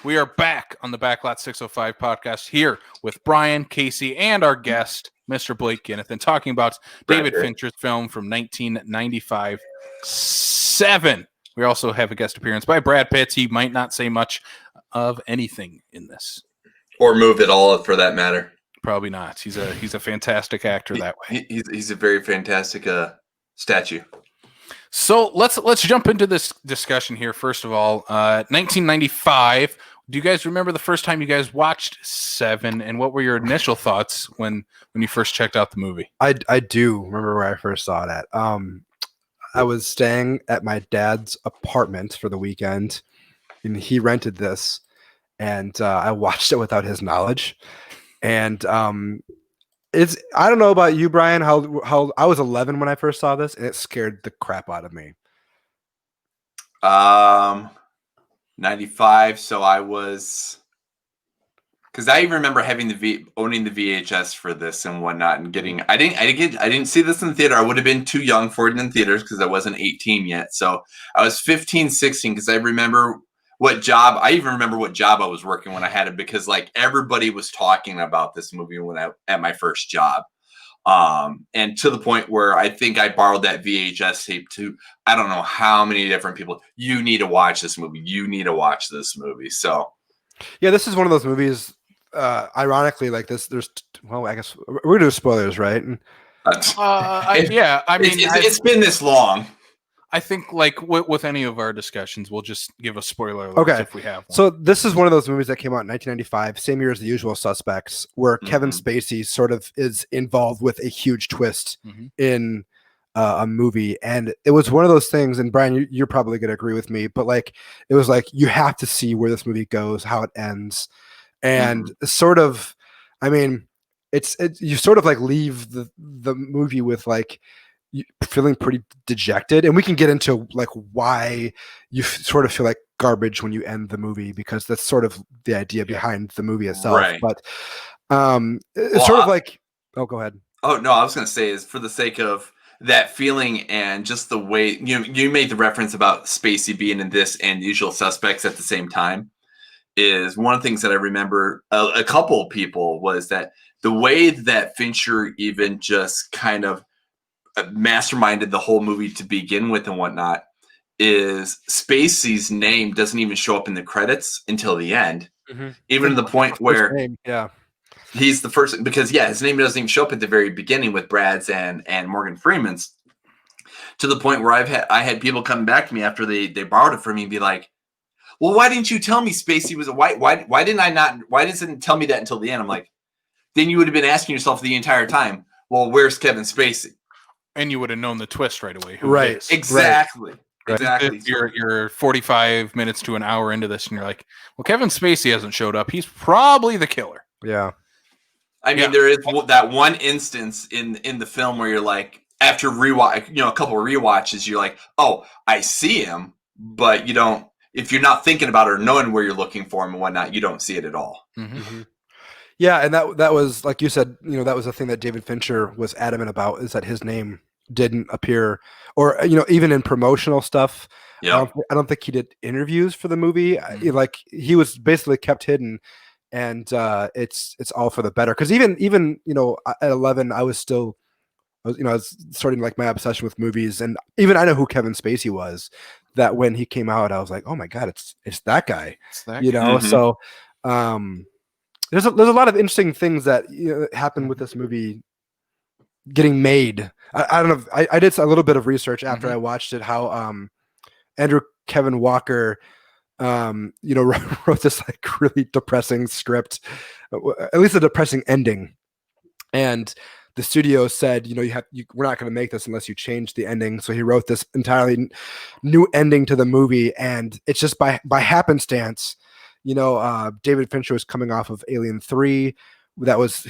we are back on the Backlot 605 podcast here with Brian, Casey, and our guest, Mr. Blake Ginnathan, talking about David Fincher's film from 1995, Se7en. We also have a guest appearance by Brad Pitt. He might not say much of anything in this, or move at all, for that matter. Probably not. He's a fantastic actor that way. He's a very fantastic statue. So let's jump into this discussion here. First of all, 1995. Do you guys remember the first time you guys watched Se7en, and what were your initial thoughts when you first checked out the movie? I do remember where I first saw it at. I was staying at my dad's apartment for the weekend, and he rented this, and I watched it without his knowledge. And I don't know about you, Brian, how I was 11 when I first saw this, and it scared the crap out of me. 95. So I was, because I even remember having owning the VHS for this and whatnot, and getting. I didn't see this in the theater. I would have been too young for it in theaters because I wasn't 18 yet. So I was 15, 16, because I remember what job. I even remember what job I was working when I had it, because like everybody was talking about this movie when at my first job. And to the point where I think I borrowed that VHS tape to, I don't know how many different people. You need to watch this movie. You need to watch this movie. So, yeah, this is one of those movies. Ironically, like this, I guess we're gonna do spoilers, right? It's been this long. I think, like with any of our discussions, we'll just give a spoiler alert if we have one. So this is one of those movies that came out in 1995, same year as The Usual Suspects, where Kevin Spacey sort of is involved with a huge twist in a movie. And it was one of those things, and Brian, you're probably going to agree with me, but like, it was like, you have to see where this movie goes, how it ends. And sort of, I mean, you sort of like leave the movie with like, feeling pretty dejected, and we can get into like why you sort of feel like garbage when you end the movie, because that's sort of the idea behind the movie itself. Right. But it's sort of like, go ahead. Oh no, I was going to say, is for the sake of that feeling and just the way you made the reference about Spacey being in this and Usual Suspects at the same time, is one of the things that I remember a couple of people was that the way that Fincher even just kind of masterminded the whole movie to begin with and whatnot, is Spacey's name doesn't even show up in the credits until the end. Even to the point where he's the first, because his name doesn't even show up at the very beginning with Brad's and Morgan Freeman's, to the point where I had people come back to me after they borrowed it from me and be like, well, why didn't you tell me Spacey was why doesn't it tell me that until the end? I'm like, then you would have been asking yourself the entire time, well, where's Kevin Spacey? And you would have known the twist right away. Right. Exactly. Right. Exactly. You're 45 minutes to an hour into this, and you're like, well, Kevin Spacey hasn't showed up. He's probably the killer. Yeah. I mean, there is that one instance in the film where you're like, after a couple of rewatches, you're like, oh, I see him, but you don't, if you're not thinking about it or knowing where you're looking for him and whatnot, you don't see it at all. Yeah, and that was, like you said, that was the thing that David Fincher was adamant about, is that his name didn't appear, or even in promotional stuff. I don't think he did interviews for the movie. Like, he was basically kept hidden, and it's all for the better. Because even at 11, I was starting like my obsession with movies, and even I know who Kevin Spacey was. That when he came out, I was like, oh my god, it's that guy. It's that guy. So. There's a lot of interesting things that happened with this movie getting made. I don't know. I did a little bit of research after I watched it, how Andrew Kevin Walker wrote this like really depressing script, at least a depressing ending. And the studio said, we're not going to make this unless you change the ending. So he wrote this entirely new ending to the movie, and it's just by happenstance. David Fincher was coming off of Alien 3.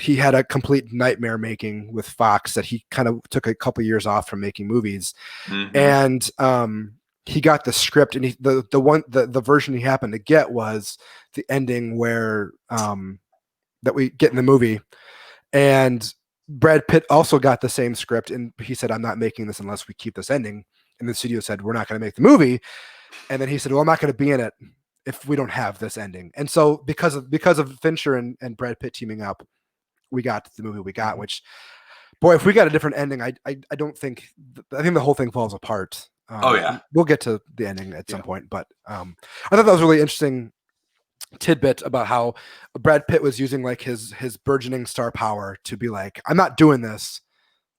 He had a complete nightmare making with Fox that he kind of took a couple years off from making movies, and he got the script, and the version he happened to get was the ending where that we get in the movie, and Brad Pitt also got the same script, and he said, "I'm not making this unless we keep this ending." And the studio said, "We're not going to make the movie," and then he said, "Well, I'm not going to be in it if we don't have this ending." And so because of Fincher and Brad Pitt teaming up, we got the movie we got. Which, boy, if we got a different ending, I don't think I think the whole thing falls apart. We'll get to the ending at some point, but I thought that was a really interesting tidbit about how Brad Pitt was using like his burgeoning star power to be like, I'm not doing this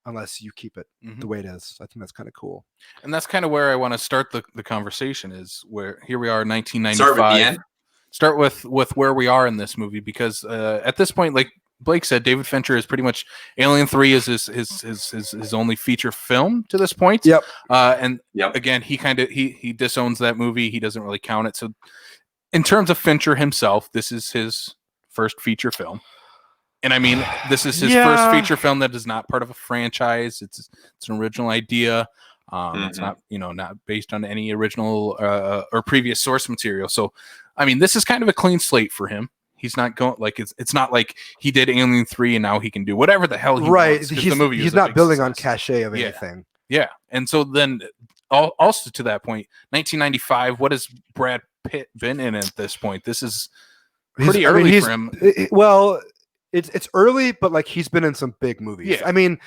unless you keep it the way it is. I think that's kind of cool. And that's kind of where I want to start the conversation, is where here we are in 1995. Start with the end. Start with where we are in this movie, because at this point, like Blake said, David Fincher is pretty much Alien 3 is his only feature film to this point. Yep. Again, he disowns that movie. He doesn't really count it. So in terms of Fincher himself, this is his first feature film. And I mean, this is his first feature film that is not part of a franchise. It's an original idea. It's not, not based on any original or previous source material. So, I mean, this is kind of a clean slate for him. He's not going like it's not like he did Alien 3 and now he can do whatever the hell he wants. He's not building on cachet of anything. Yeah. And so then also to that point, 1995, what has Brad Pitt been in at this point? This is pretty early for him. It's early, but like he's been in some big movies. Yeah. I mean,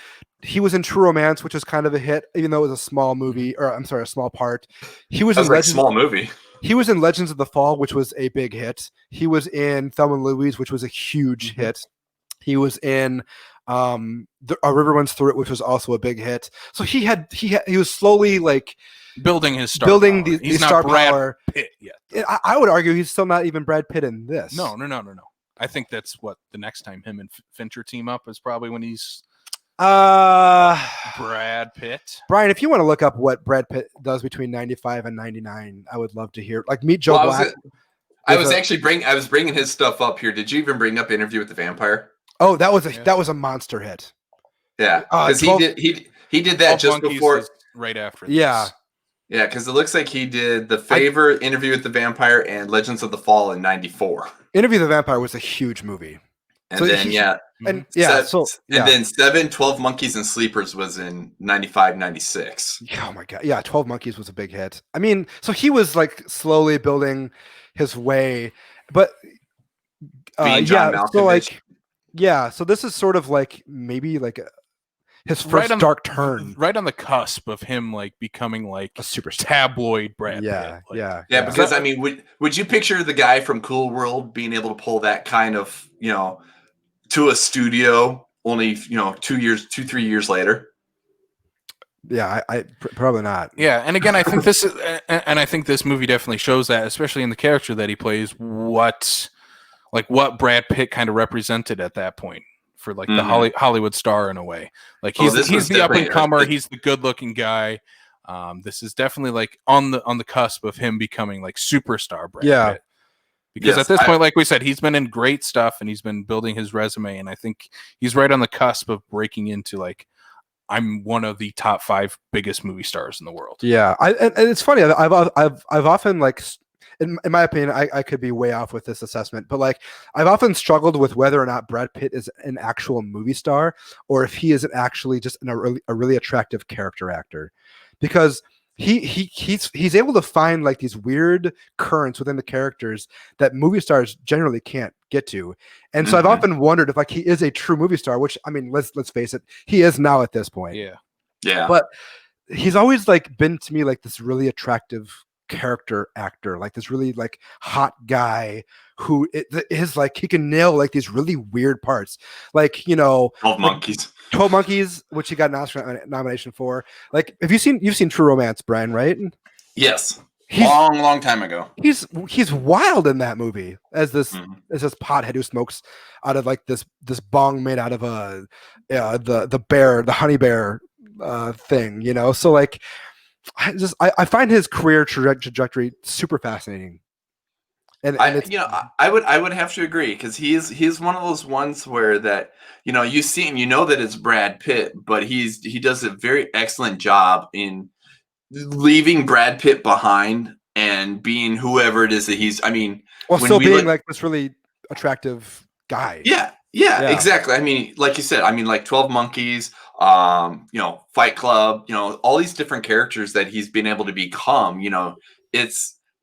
he was in True Romance, which is kind of a hit, even though it was a small movie, or I'm sorry, a small part. He was in small movie. He was in Legends of the Fall, which was a big hit. He was in Thelma and Louise, which was a huge hit. He was in A River Runs Through It, which was also a big hit. So he was slowly like building his star building power. the star power. Pitt yet. I would argue he's still not even Brad Pitt in this. No. I think that's what the next time him and Fincher team up is probably when he's Brad Pitt. Brian, if you want to look up what Brad Pitt does between 95 and 99, I would love to hear. Like, meet Joe Black. I was bringing his stuff up here. Did you even bring up Interview with the Vampire? Oh, that was a monster hit. Yeah, because he did that just before, right after. Yeah. Yeah, because it looks like he did The Favor, Interview with the Vampire, and Legends of the Fall in 94. Interview with the Vampire was a huge movie. And then, then 7, 12 Monkeys and Sleepers was in 95, 96. Oh my God. Yeah, 12 Monkeys was a big hit. I mean, so he was like slowly building his way, but so this is sort of like maybe like his first dark turn, right on the cusp of him like becoming like a super tabloid Brad Pitt. Yeah. Because I mean, would you picture the guy from Cool World being able to pull that kind of, to a studio only, 3 years later? Yeah, I probably not. Yeah, and again, I think this movie definitely shows that, especially in the character that he plays, what Brad Pitt kind of represented at that point for like the Hollywood star in a way. Like he's the up and comer, he's the good looking guy. This is definitely like on the cusp of him becoming like superstar Brad Pitt. Because at this point, like we said, he's been in great stuff and he's been building his resume, and I think he's right on the cusp of breaking into like, I'm one of the top 5 biggest movie stars in the world. Yeah, and it's funny. I've often like, in my opinion, I could be way off with this assessment, but like I've often struggled with whether or not Brad Pitt is an actual movie star or if he is actually just a really attractive character actor, because he's able to find like these weird currents within the characters that movie stars generally can't get to. And so I've often wondered if like he is a true movie star, which I mean, let's face it, he is now at this point. Yeah. But he's always like been to me like this really attractive character actor, like this really like hot guy who is like he can nail like these really weird parts, like 12 Monkeys. 12 Monkeys, which he got an Oscar nomination for. Like, you've seen True Romance, Brian, right? Yes. long time ago. He's wild in that movie as this pothead who smokes out of like this bong made out of the honey bear thing, you know. So like, I find his career trajectory super fascinating. And I would have to agree, because he's one of those ones where that, you know, you see him, you know that it's Brad Pitt, but he does a very excellent job in leaving Brad Pitt behind and being whoever it is that he's. I mean, still being like this really attractive guy. Yeah, exactly. I mean, like you said, I mean, like 12 Monkeys, you know, Fight Club, you know, all these different characters that he's been able to become. You know,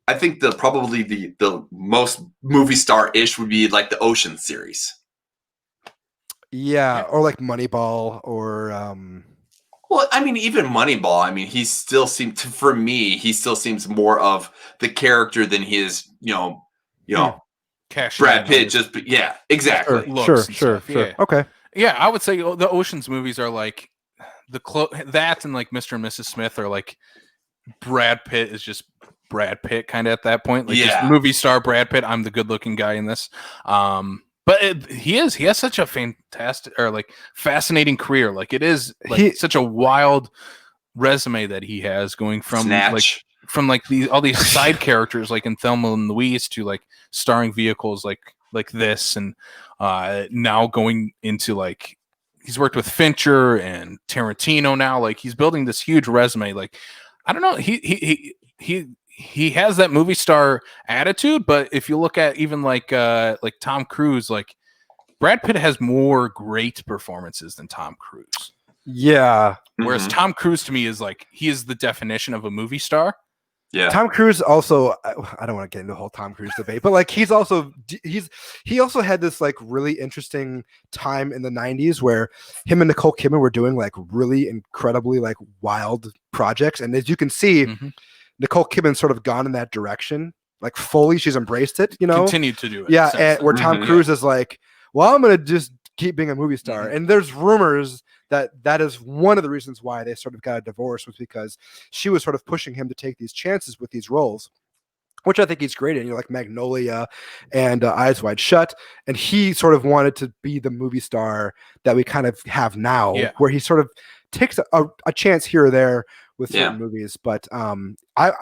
I think probably the most movie star-ish would be like the Ocean series. Yeah, or like Moneyball, or well, I mean, even Moneyball. I mean, he still seems more of the character than his, you know, Brad Pitt. Exactly. Sure. Yeah. Okay. Yeah, I would say the Ocean's movies are like that, and like Mr. and Mrs. Smith are like Brad Pitt is just Brad Pitt kind of at that point, like just movie star Brad Pitt. I'm the good looking guy in this. But he has such a fantastic or like fascinating career. Like it is like such a wild resume that he has, going from Snatch. all these side characters like in Thelma and Louise to like starring vehicles like this, and now going into like he's worked with Fincher and Tarantino now. Like he's building this huge resume. Like I don't know, he has that movie star attitude, but if you look at even like Tom Cruise, like Brad Pitt has more great performances than Tom Cruise. Yeah. Whereas Tom Cruise to me is like, he is the definition of a movie star. Yeah. Tom Cruise also, I don't want to get into the whole Tom Cruise debate, but like he also had this like really interesting time in the 90s where him and Nicole Kidman were doing like really incredibly like wild projects. And as you can see, Nicole Kidman's sort of gone in that direction, like fully. She's embraced it, you know. Continued to do it. Yeah, and where Tom Cruise is like, well, I'm gonna just keep being a movie star. And there's rumors that is one of the reasons why they sort of got a divorce, was because she was sort of pushing him to take these chances with these roles, which I think he's great in, you know, like Magnolia and Eyes Wide Shut. And he sort of wanted to be the movie star that we kind of have now, where he sort of takes a chance here or there with certain movies. But I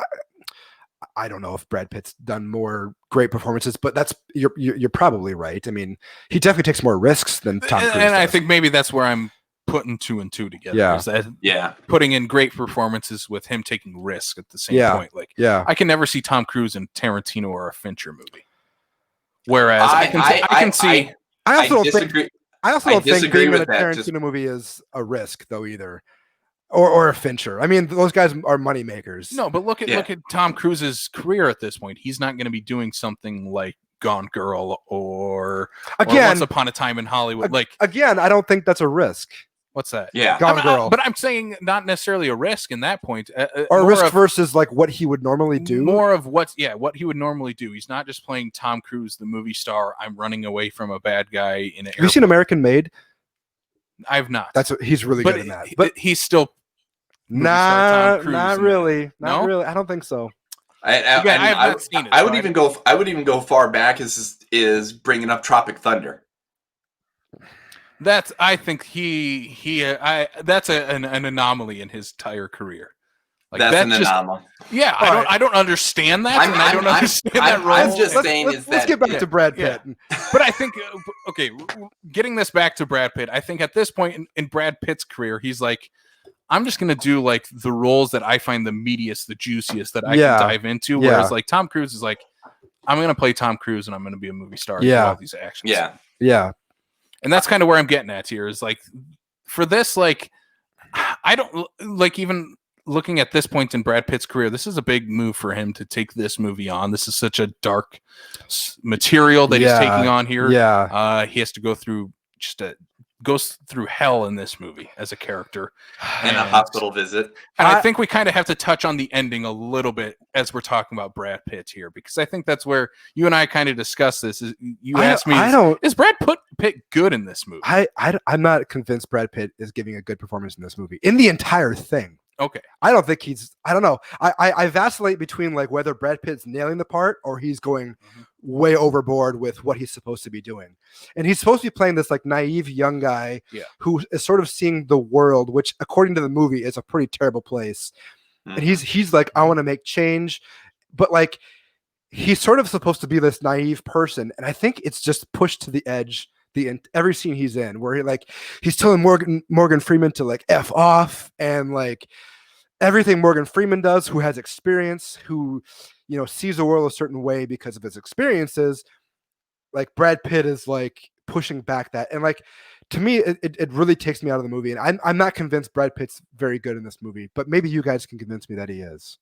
don't know if Brad Pitt's done more great performances, but you're probably right. I mean, he definitely takes more risks than Tom Cruise and I does. think maybe that's where I'm putting 2 and 2 together. Putting in great performances with him taking risk at the same point. Like, I can never see Tom Cruise in Tarantino or a Fincher movie. Whereas I can see. I also don't think being in a that, Tarantino movie is a risk, though, either. Or a Fincher. I mean, those guys are money makers. No, but look at Tom Cruise's career at this point. He's not going to be doing something like Gone Girl or Once Upon a Time in Hollywood. Like again, I don't think that's a risk. What's that? Yeah, Gone Girl. But I'm saying not necessarily a risk in that point. Or a risk versus like what he would normally do. More of what he would normally do. He's not just playing Tom Cruise, the movie star. I'm running away from a bad guy in an airport. Have you seen American Made? I've not. He's really good in that. But he's still not really. Not really. I don't think so. I have not seen it. I would even go far back is bringing up Tropic Thunder. I think that's an anomaly in his entire career. Like, that's an anomaly. Yeah, I don't understand that. I don't understand that role. I'm just saying let's get back to Brad Pitt. Yeah. But I think, getting this back to Brad Pitt, I think at this point in Brad Pitt's career, he's like, I'm just going to do like the roles that I find the meatiest, the juiciest that I can dive into. Whereas like Tom Cruise is like, I'm going to play Tom Cruise and I'm going to be a movie star and do all these actions. Yeah. And that's kind of where I'm getting at here is like, for this, like, I don't like, even looking at this point in Brad Pitt's career, this is a big move for him to take this movie on. This is such a dark material that he's taking on here. Yeah. He has to go through goes through hell in this movie as a character and a hospital visit. And I think we kind of have to touch on the ending a little bit as we're talking about Brad Pitt here, because I think that's where you and I kind of discuss this. You asked me, is Brad Pitt good in this movie? I'm not convinced Brad Pitt is giving a good performance in this movie, in the entire thing. Okay. I don't think I don't know. I vacillate between like whether Brad Pitt's nailing the part or he's going way overboard with what he's supposed to be doing. And he's supposed to be playing this like naive young guy who is sort of seeing the world, which according to the movie is a pretty terrible place. And he's like, I want to make change. But like, he's sort of supposed to be this naive person. And I think it's just pushed to the edge every scene he's in, where he's telling Morgan Freeman to like F off, and like everything Morgan Freeman does, who has experience, who, you know, sees the world a certain way because of his experiences, like Brad Pitt is like pushing back that. And like, to me, it really takes me out of the movie. And I'm not convinced Brad Pitt's very good in this movie, but maybe you guys can convince me that he is.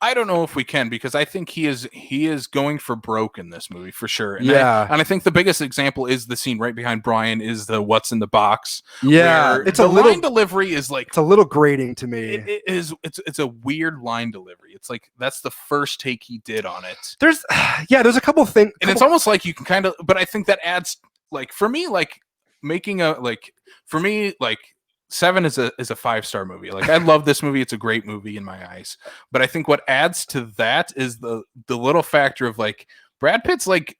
I don't know if we can, because I think he is going for broke in this movie for sure. And I think the biggest example is the scene right behind Brian is the "What's in the box." Yeah, it's a little line delivery is like, it's a little grating to me. It is. It's a weird line delivery. It's like that's the first take he did on it. There's a couple things, and it's almost like you can kind of, but I think that adds like for me like making a like for me like. Se7en is a 5-star movie. Like I love this movie. It's a great movie in my eyes. But I think what adds to that is the little factor of like Brad Pitt's like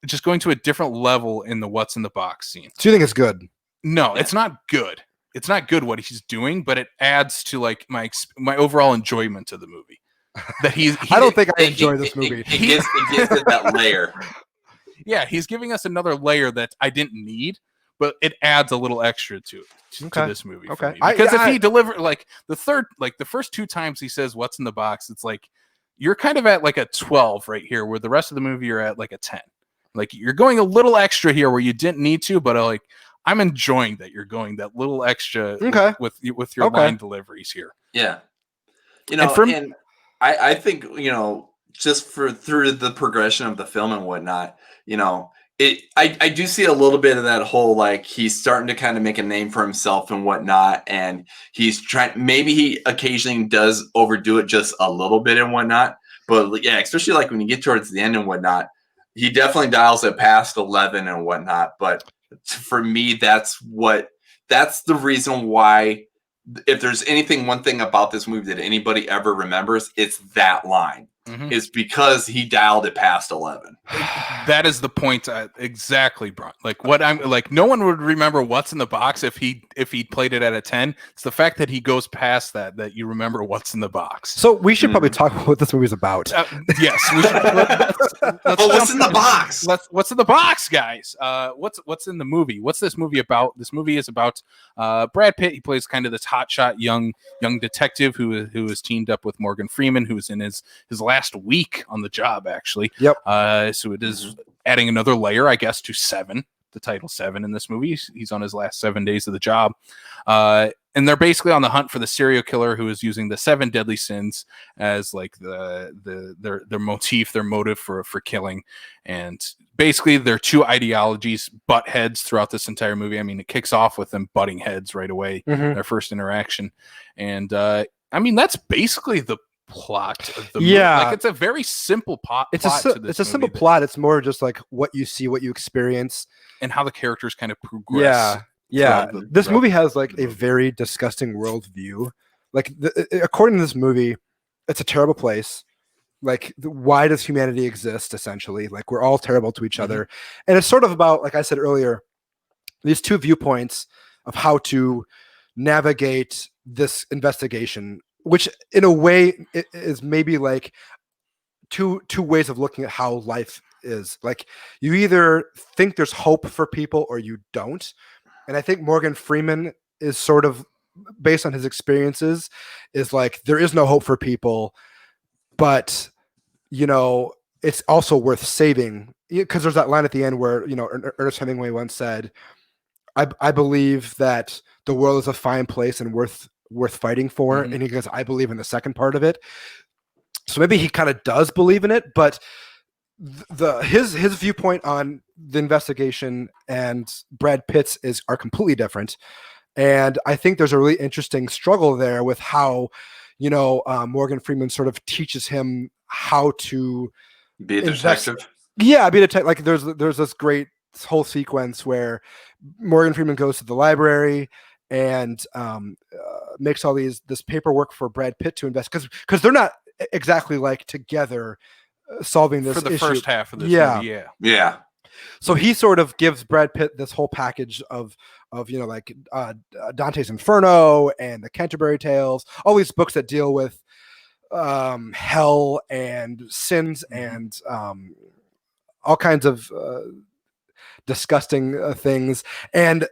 just going to a different level in the "What's in the box" scene. So you think it's good? No, it's not good. It's not good what he's doing, but it adds to like my overall enjoyment of the movie. That I don't think I enjoy this movie. It gives it that layer. Yeah, he's giving us another layer that I didn't need. But it adds a little extra to this movie. For me. Because if he delivered like the first 2 times he says "What's in the box," it's like you're kind of at like a 12 right here, where the rest of the movie you're at like a 10. Like you're going a little extra here where you didn't need to, but like I'm enjoying that you're going that little extra with your line deliveries here. Yeah, you know, and I think, you know, just through the progression of the film and whatnot, you know. I do see a little bit of that whole, like, he's starting to kind of make a name for himself and whatnot, and he's trying, maybe he occasionally does overdo it just a little bit and whatnot, but yeah, especially like when you get towards the end and whatnot, he definitely dials it past 11 and whatnot. But for me, that's the reason why, if there's one thing about this movie that anybody ever remembers, it's that line. Is because he dialed it past 11. That is the point. Exactly, Brian. Like what I'm like, no one would remember "What's in the box" if he played it at a 10. It's the fact that he goes past that you remember "What's in the box." So we should probably talk about what this movie's about. Yes. We should, what's in the box? What's in the box, guys? What's in the movie? What's this movie about? This movie is about Brad Pitt. He plays kind of this hotshot young detective who is teamed up with Morgan Freeman, who's in his last week on the job, actually. Yep. So it is adding another layer, I guess, to Se7en, the title Se7en in this movie. He's on his last 7 days of the job. And they're basically on the hunt for the serial killer who is using the 7 deadly sins as like their motif, their motive for killing. And basically their 2 ideologies butt heads throughout this entire movie. I mean, it kicks off with them butting heads right away, their first interaction. And I mean, that's basically the plot of the movie. Like it's a very simple plot. It's a simple plot. It's more just like what you see, what you experience, and how the characters kind of progress. This movie has like a very disgusting worldview. Like according to this movie, it's a terrible place. Like why does humanity exist? Essentially, like we're all terrible to each other, and it's sort of about, like I said earlier, these 2 viewpoints of how to navigate this investigation, which in a way is maybe like two ways of looking at how life is. Like you either think there's hope for people or you don't. And I think Morgan Freeman is sort of, based on his experiences, is like, there is no hope for people, but, you know, it's also worth saving. Because there's that line at the end where, you know, Ernest Hemingway once said, I believe that the world is a fine place and worth fighting for. And he goes, I believe in the second part of it. So maybe he kind of does believe in it, but his viewpoint on the investigation and Brad Pitt's are completely different. And I think there's a really interesting struggle there with how, you know, Morgan Freeman sort of teaches him how to be a detective. Be a detective. Like there's this great whole sequence where Morgan Freeman goes to the library and makes all this paperwork for Brad Pitt to invest because they're not exactly like together solving this for the issue. first half of this movie. Yeah. So he sort of gives Brad Pitt this whole package of like Dante's Inferno and the Canterbury Tales, all these books that deal with hell and sins and all kinds of disgusting things. And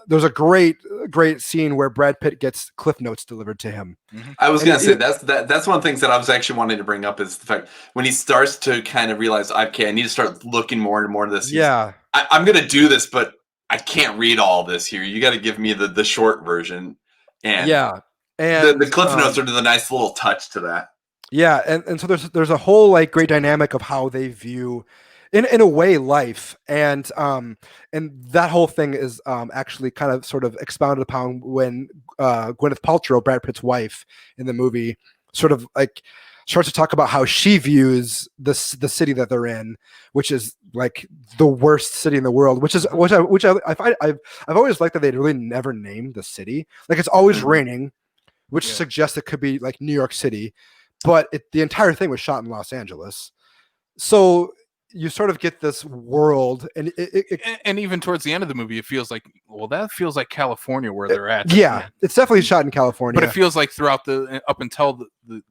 there's a great scene where Brad Pitt gets Cliff Notes delivered to him. I was going to say that's one of the things that I was actually wanting to bring up is the fact when he starts to kind of realize, okay, I need to start looking more and more into this. I'm going to do this, but I can't read all this here. You got to give me the short version. And the Cliff Notes are the nice little touch to that. Yeah, and so there's a whole like great dynamic of how they view, in a way, life, and that whole thing is actually kind of sort of expounded upon when Gwyneth Paltrow, Brad Pitt's wife in the movie, sort of like starts to talk about how she views the city that they're in, which is like the worst city in the world. Which I've always liked that they really never named the city. Like it's always raining, which suggests it could be like New York City. But the entire thing was shot in Los Angeles. So you sort of get this world. And and even towards the end of the movie, it feels like, well, that feels like California where they're at. Yeah, it's definitely shot in California. But it feels like throughout up until the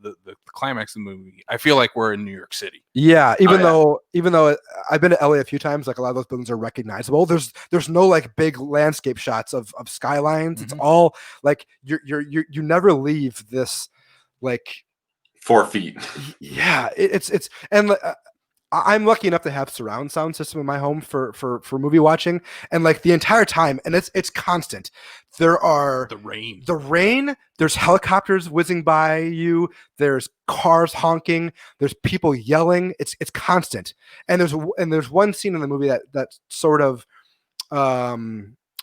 climax of the movie, I feel like we're in New York City. Yeah, even though I've been to LA a few times, like a lot of those buildings are recognizable. There's no like big landscape shots of skylines. It's all like you never leave this like 4 feet. Yeah, it's and I'm lucky enough to have surround sound system in my home for movie watching, and like the entire time, and it's constant. There are the rain. There's helicopters whizzing by you. There's cars honking. There's people yelling. It's constant. And there's one scene in the movie that sort of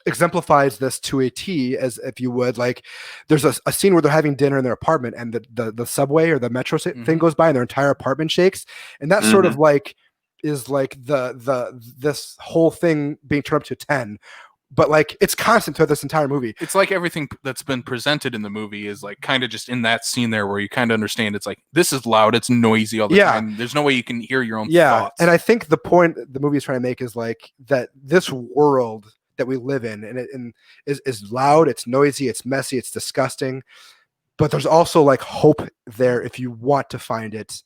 exemplifies this to a T, as if you would, like there's a scene where they're having dinner in their apartment and the subway or the metro thing goes by and their entire apartment shakes, and that sort of like is like this whole thing being turned up to 10, but like it's constant throughout this entire movie. It's like everything that's been presented in the movie is like kind of just in that scene there where you kind of understand it's like this is loud, it's noisy all the time. There's no way you can hear your own thoughts. And I think the point the movie is trying to make is like that this world that we live in and is loud, it's noisy, it's messy, it's disgusting, but there's also like hope there if you want to find it.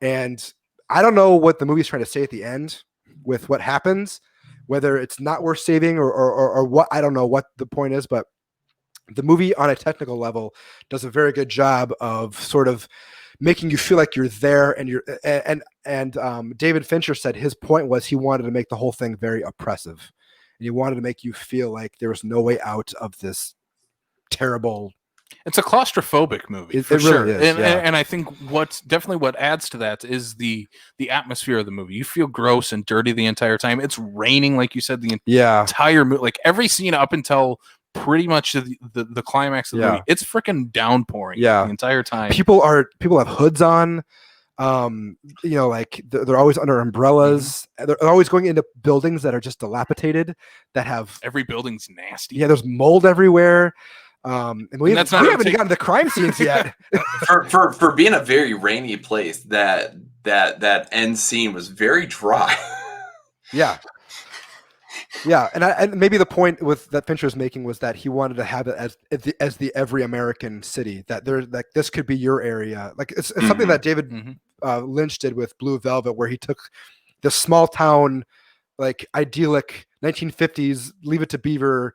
And I don't know what the movie's trying to say at the end with what happens, whether it's not worth saving or what. I don't know what the point is, but the movie on a technical level does a very good job of sort of making you feel like you're there, and David Fincher said his point was he wanted to make the whole thing very oppressive. And he wanted to make you feel like there was no way out of this terrible. It's a claustrophobic movie. It really is. And I think what adds to that is the atmosphere of the movie. You feel gross and dirty the entire time. It's raining, like you said, the entire movie, like every scene up until pretty much the climax of the movie. It's freaking downpouring the entire time. People have hoods on. Like they're always under umbrellas. They're always going into buildings that are just dilapidated, that have every building's nasty. Yeah, there's mold everywhere. And we haven't gotten the crime scenes yet. for being a very rainy place, that end scene was very dry. Yeah, and maybe the point that Fincher was making was that he wanted to have it as the every American city, that there's like this could be your area. Like it's something that David Lynch did with Blue Velvet, where he took the small town, like idyllic 1950s Leave It to Beaver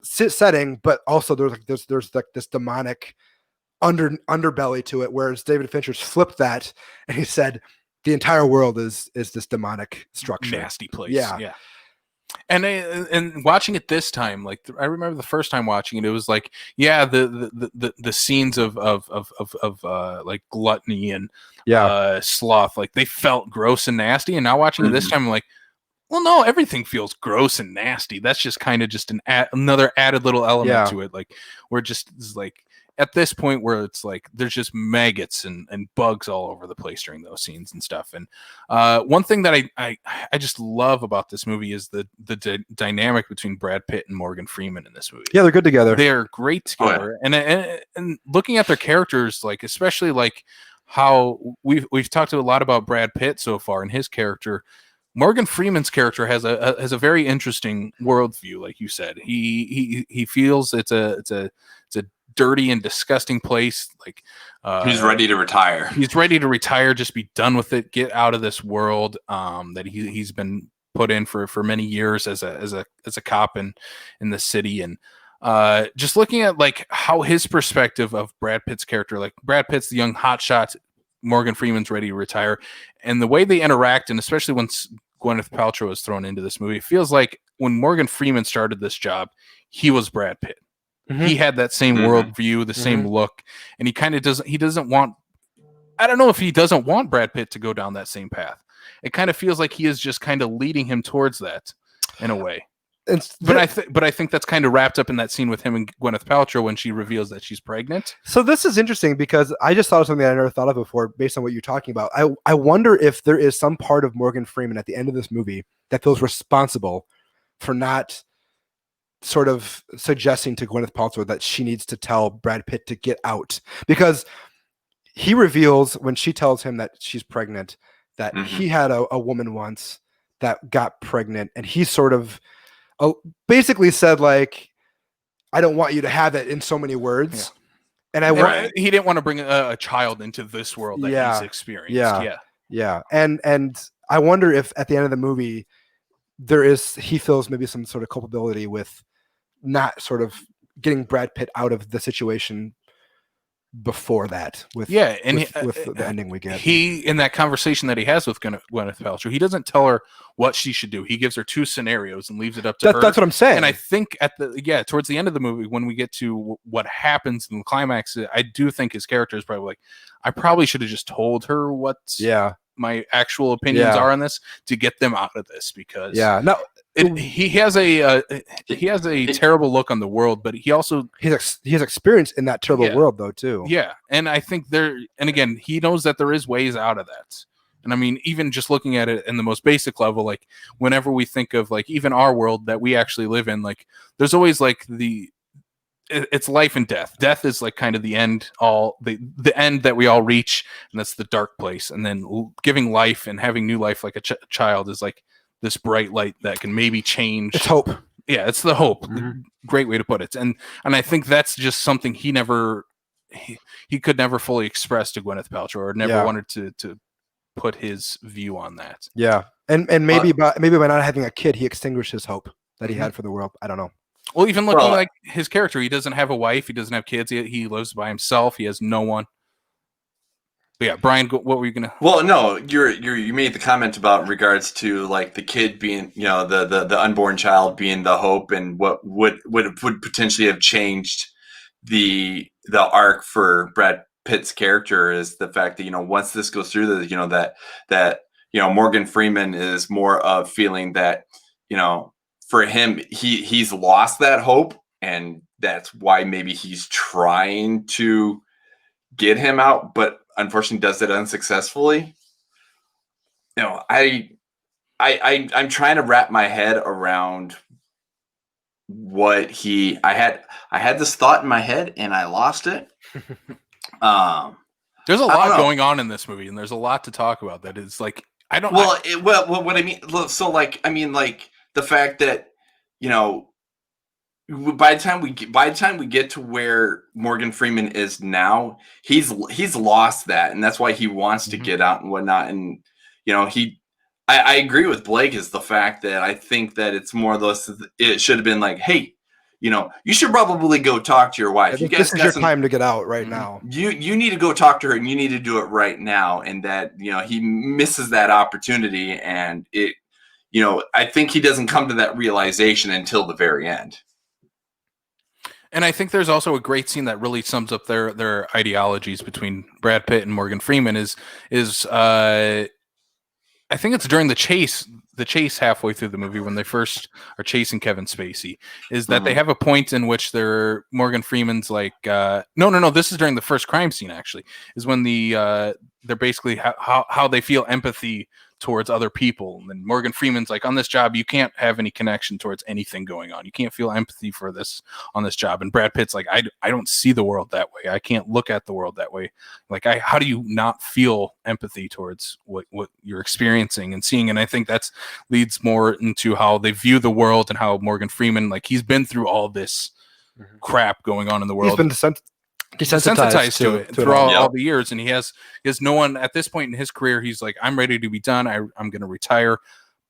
setting, but also there's like this demonic underbelly to it. Whereas David Fincher's flipped that, and he said the entire world is this demonic structure, nasty place. Yeah. And watching it this time, like I remember the first time watching it was like, the scenes of like gluttony and sloth, like they felt gross and nasty. And now watching it this time, I'm like, well, no, everything feels gross and nasty. That's just kind of just another added little element to it. Like we're just like at this point where it's like there's just maggots and bugs all over the place during those scenes and stuff. And one thing that I just love about this movie is the dynamic between Brad Pitt and Morgan Freeman in this movie. Yeah, they're good together. They're great together. Oh, yeah. And looking at their characters, like especially like how we've talked a lot about Brad Pitt so far and his character. Morgan Freeman's character has a very interesting worldview, like you said. He feels it's a dirty and disgusting place. Like he's ready to retire. He's ready to retire, just be done with it, get out of this world that he's been put in for many years as a cop in the city. And just looking at like how his perspective of Brad Pitt's character, like Brad Pitt's the young hotshot, Morgan Freeman's ready to retire, and the way they interact, and especially once Gwyneth Paltrow is thrown into this movie, it feels like when Morgan Freeman started this job, he was Brad Pitt. Mm-hmm. He had that same worldview, the same look, and he kind of doesn't want, I don't know if he doesn't want Brad Pitt to go down that same path. It kind of feels like he is just kind of leading him towards that in a way. But I think that's kind of wrapped up in that scene with him and Gwyneth Paltrow when she reveals that she's pregnant. So this is interesting because I just thought of something I never thought of before based on what you're talking about. I wonder if there is some part of Morgan Freeman at the end of this movie that feels responsible for not sort of suggesting to Gwyneth Paltrow that she needs to tell Brad Pitt to get out, because he reveals when she tells him that she's pregnant that he had a woman once that got pregnant, and he sort of basically said like, I don't want you to have it in so many words. Yeah. And he didn't want to bring a child into this world that he's experienced. Yeah. And I wonder if at the end of the movie he feels maybe some sort of culpability with not sort of getting Brad Pitt out of the situation before that with the ending we get. He, in that conversation that he has with Gwyneth Paltrow, he doesn't tell her what she should do. He gives her two scenarios and leaves it up to her. That's what I'm saying. And I think towards the end of the movie, when we get to what happens in the climax, I do think his character is probably like, I probably should have just told her what my actual opinions are on this to get them out of this, because he has a terrible look on the world, but he also he has experience in that terrible world though too. Yeah, and I think again, he knows that there is ways out of that. And I mean, even just looking at it in the most basic level, like whenever we think of like even our world that we actually live in, like there's always like it's life and death. Death is like kind of the end, the end that we all reach, and that's the dark place. And then giving life and having new life like a child is like this bright light that can maybe change. It's hope. Yeah, it's the hope. Great way to put it. And I think that's just something he could never fully express to Gwyneth Paltrow, or never wanted to put his view on that. Yeah, and maybe by not having a kid, he extinguished his hope that he had for the world. I don't know. Well, even looking like his character, he doesn't have a wife, he doesn't have kids, he lives by himself, he has no one. But yeah, Brian, what were you gonna? Well, no, you made the comment about in regards to like the kid being, the unborn child being the hope, and what would potentially have changed the arc for Brad Pitt's character is the fact that once this goes through, that Morgan Freeman is more of feeling that for him he's lost that hope, and that's why maybe he's trying to get him out, but unfortunately does it unsuccessfully. I'm trying to wrap my head around what I had this thought in my head and I lost it. There's a lot going on in this movie, and there's a lot to talk about. That is like what I mean. So like the fact that by the time we get to where Morgan Freeman is now, he's lost that, and that's why he wants to get out and whatnot. And I agree with Blake, is the fact that I think that it's more of those. It should have been like, hey, you should probably go talk to your wife. This is your time to get out right now. You need to go talk to her, and you need to do it right now. And that he misses that opportunity, and it. I think he doesn't come to that realization until the very end. And I think there's also a great scene that really sums up their ideologies between Brad Pitt and Morgan Freeman is I think it's during the chase the chase halfway through the movie when they first are chasing Kevin Spacey is that they have a point in which Morgan Freeman's like, no, this is during the first crime scene actually, is when they're basically how they feel empathy towards other people. And Morgan Freeman's like, on this job, you can't have any connection towards anything going on. You can't feel empathy for this on this job. And Brad Pitt's like, I don't see the world that way. I can't look at the world that way. Like, how do you not feel empathy towards what you're experiencing and seeing? And I think that's leads more into how they view the world and how Morgan Freeman, like, he's been through all this crap going on in the world. He's been desensitized to it throughout all the years, and he has no one at this point in his career. He's like, I'm ready to be done. I'm going to retire,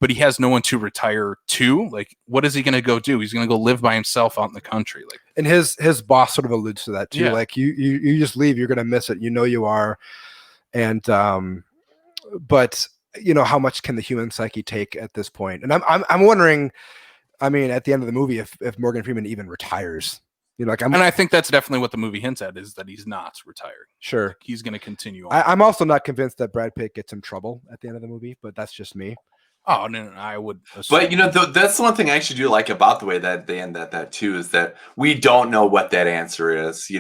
but he has no one to retire to. Like, what is he going to go do? He's going to go live by himself out in the country. Like, and his boss sort of alludes to that too. Yeah. Like, you just leave, you're going to miss it. You are, and but how much can the human psyche take at this point? And I'm wondering. I mean, at the end of the movie, if Morgan Freeman even retires. And I think that's definitely what the movie hints at, is that he's not retiring. Sure. Like, he's going to continue on. I'm also not convinced that Brad Pitt gets in trouble at the end of the movie, but that's just me. Oh, no, I would assume. But, that's the one thing I actually do like about the way that they end that too, is that we don't know what that answer is.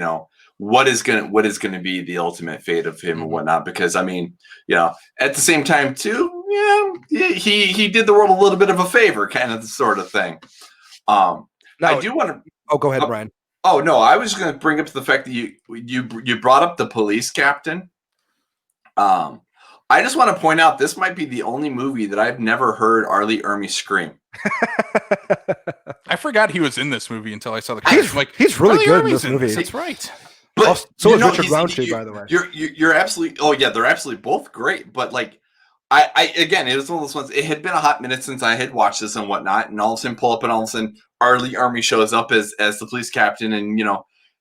What is going to be the ultimate fate of him and whatnot, because, I mean, at the same time too, he did the world a little bit of a favor, kind of the sort of thing. I do want to. Oh, go ahead, Brian. Oh no, I was going to bring up the fact that you brought up the police captain. I just want to point out this might be the only movie that I've never heard R. Lee Ermey scream. I forgot he was in this movie until I saw the credits. He's really good in this movie. That's right. But so is Richard Roundtree, by the way. You're absolutely. Oh yeah, they're absolutely both great. But like, I again, it was one of those ones. It had been a hot minute since I had watched this and whatnot, and all of a sudden pull up, and all of a sudden R. Lee Ermey shows up as the police captain, and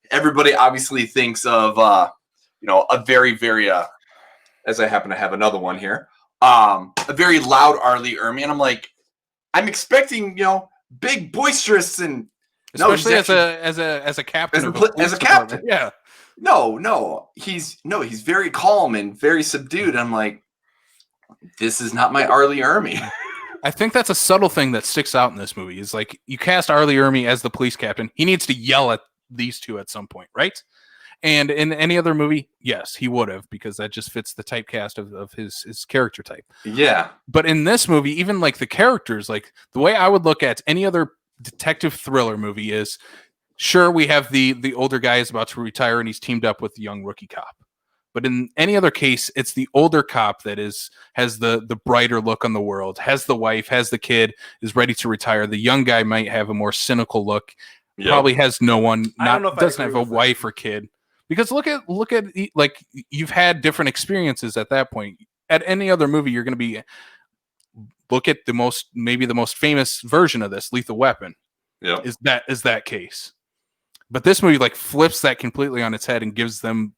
everybody obviously thinks of a very, very as I happen to have another one here, a very loud R. Lee Ermey, and I'm like, I'm expecting big, boisterous, and especially as a captain as a captain. Yeah. No, he's very calm and very subdued. I'm like, this is not my R. Lee Ermey. I think that's a subtle thing that sticks out in this movie. Is like, you cast R. Lee Ermey as the police captain. He needs to yell at these two at some point, right? And in any other movie, yes, he would have, because that just fits the typecast of his character type. Yeah. But in this movie, even like the characters, like the way I would look at any other detective thriller movie is, sure, we have the older guy is about to retire and he's teamed up with the young rookie cop. But in any other case, it's the older cop that has the brighter look on the world, has the wife, has the kid, is ready to retire. The young guy might have a more cynical look, probably has no one, doesn't have a wife or kid. Because look at like, you've had different experiences at that point. At any other movie, you're going to be, look at the most famous version of this, Lethal Weapon. Yeah, is that case. But this movie like flips that completely on its head and gives them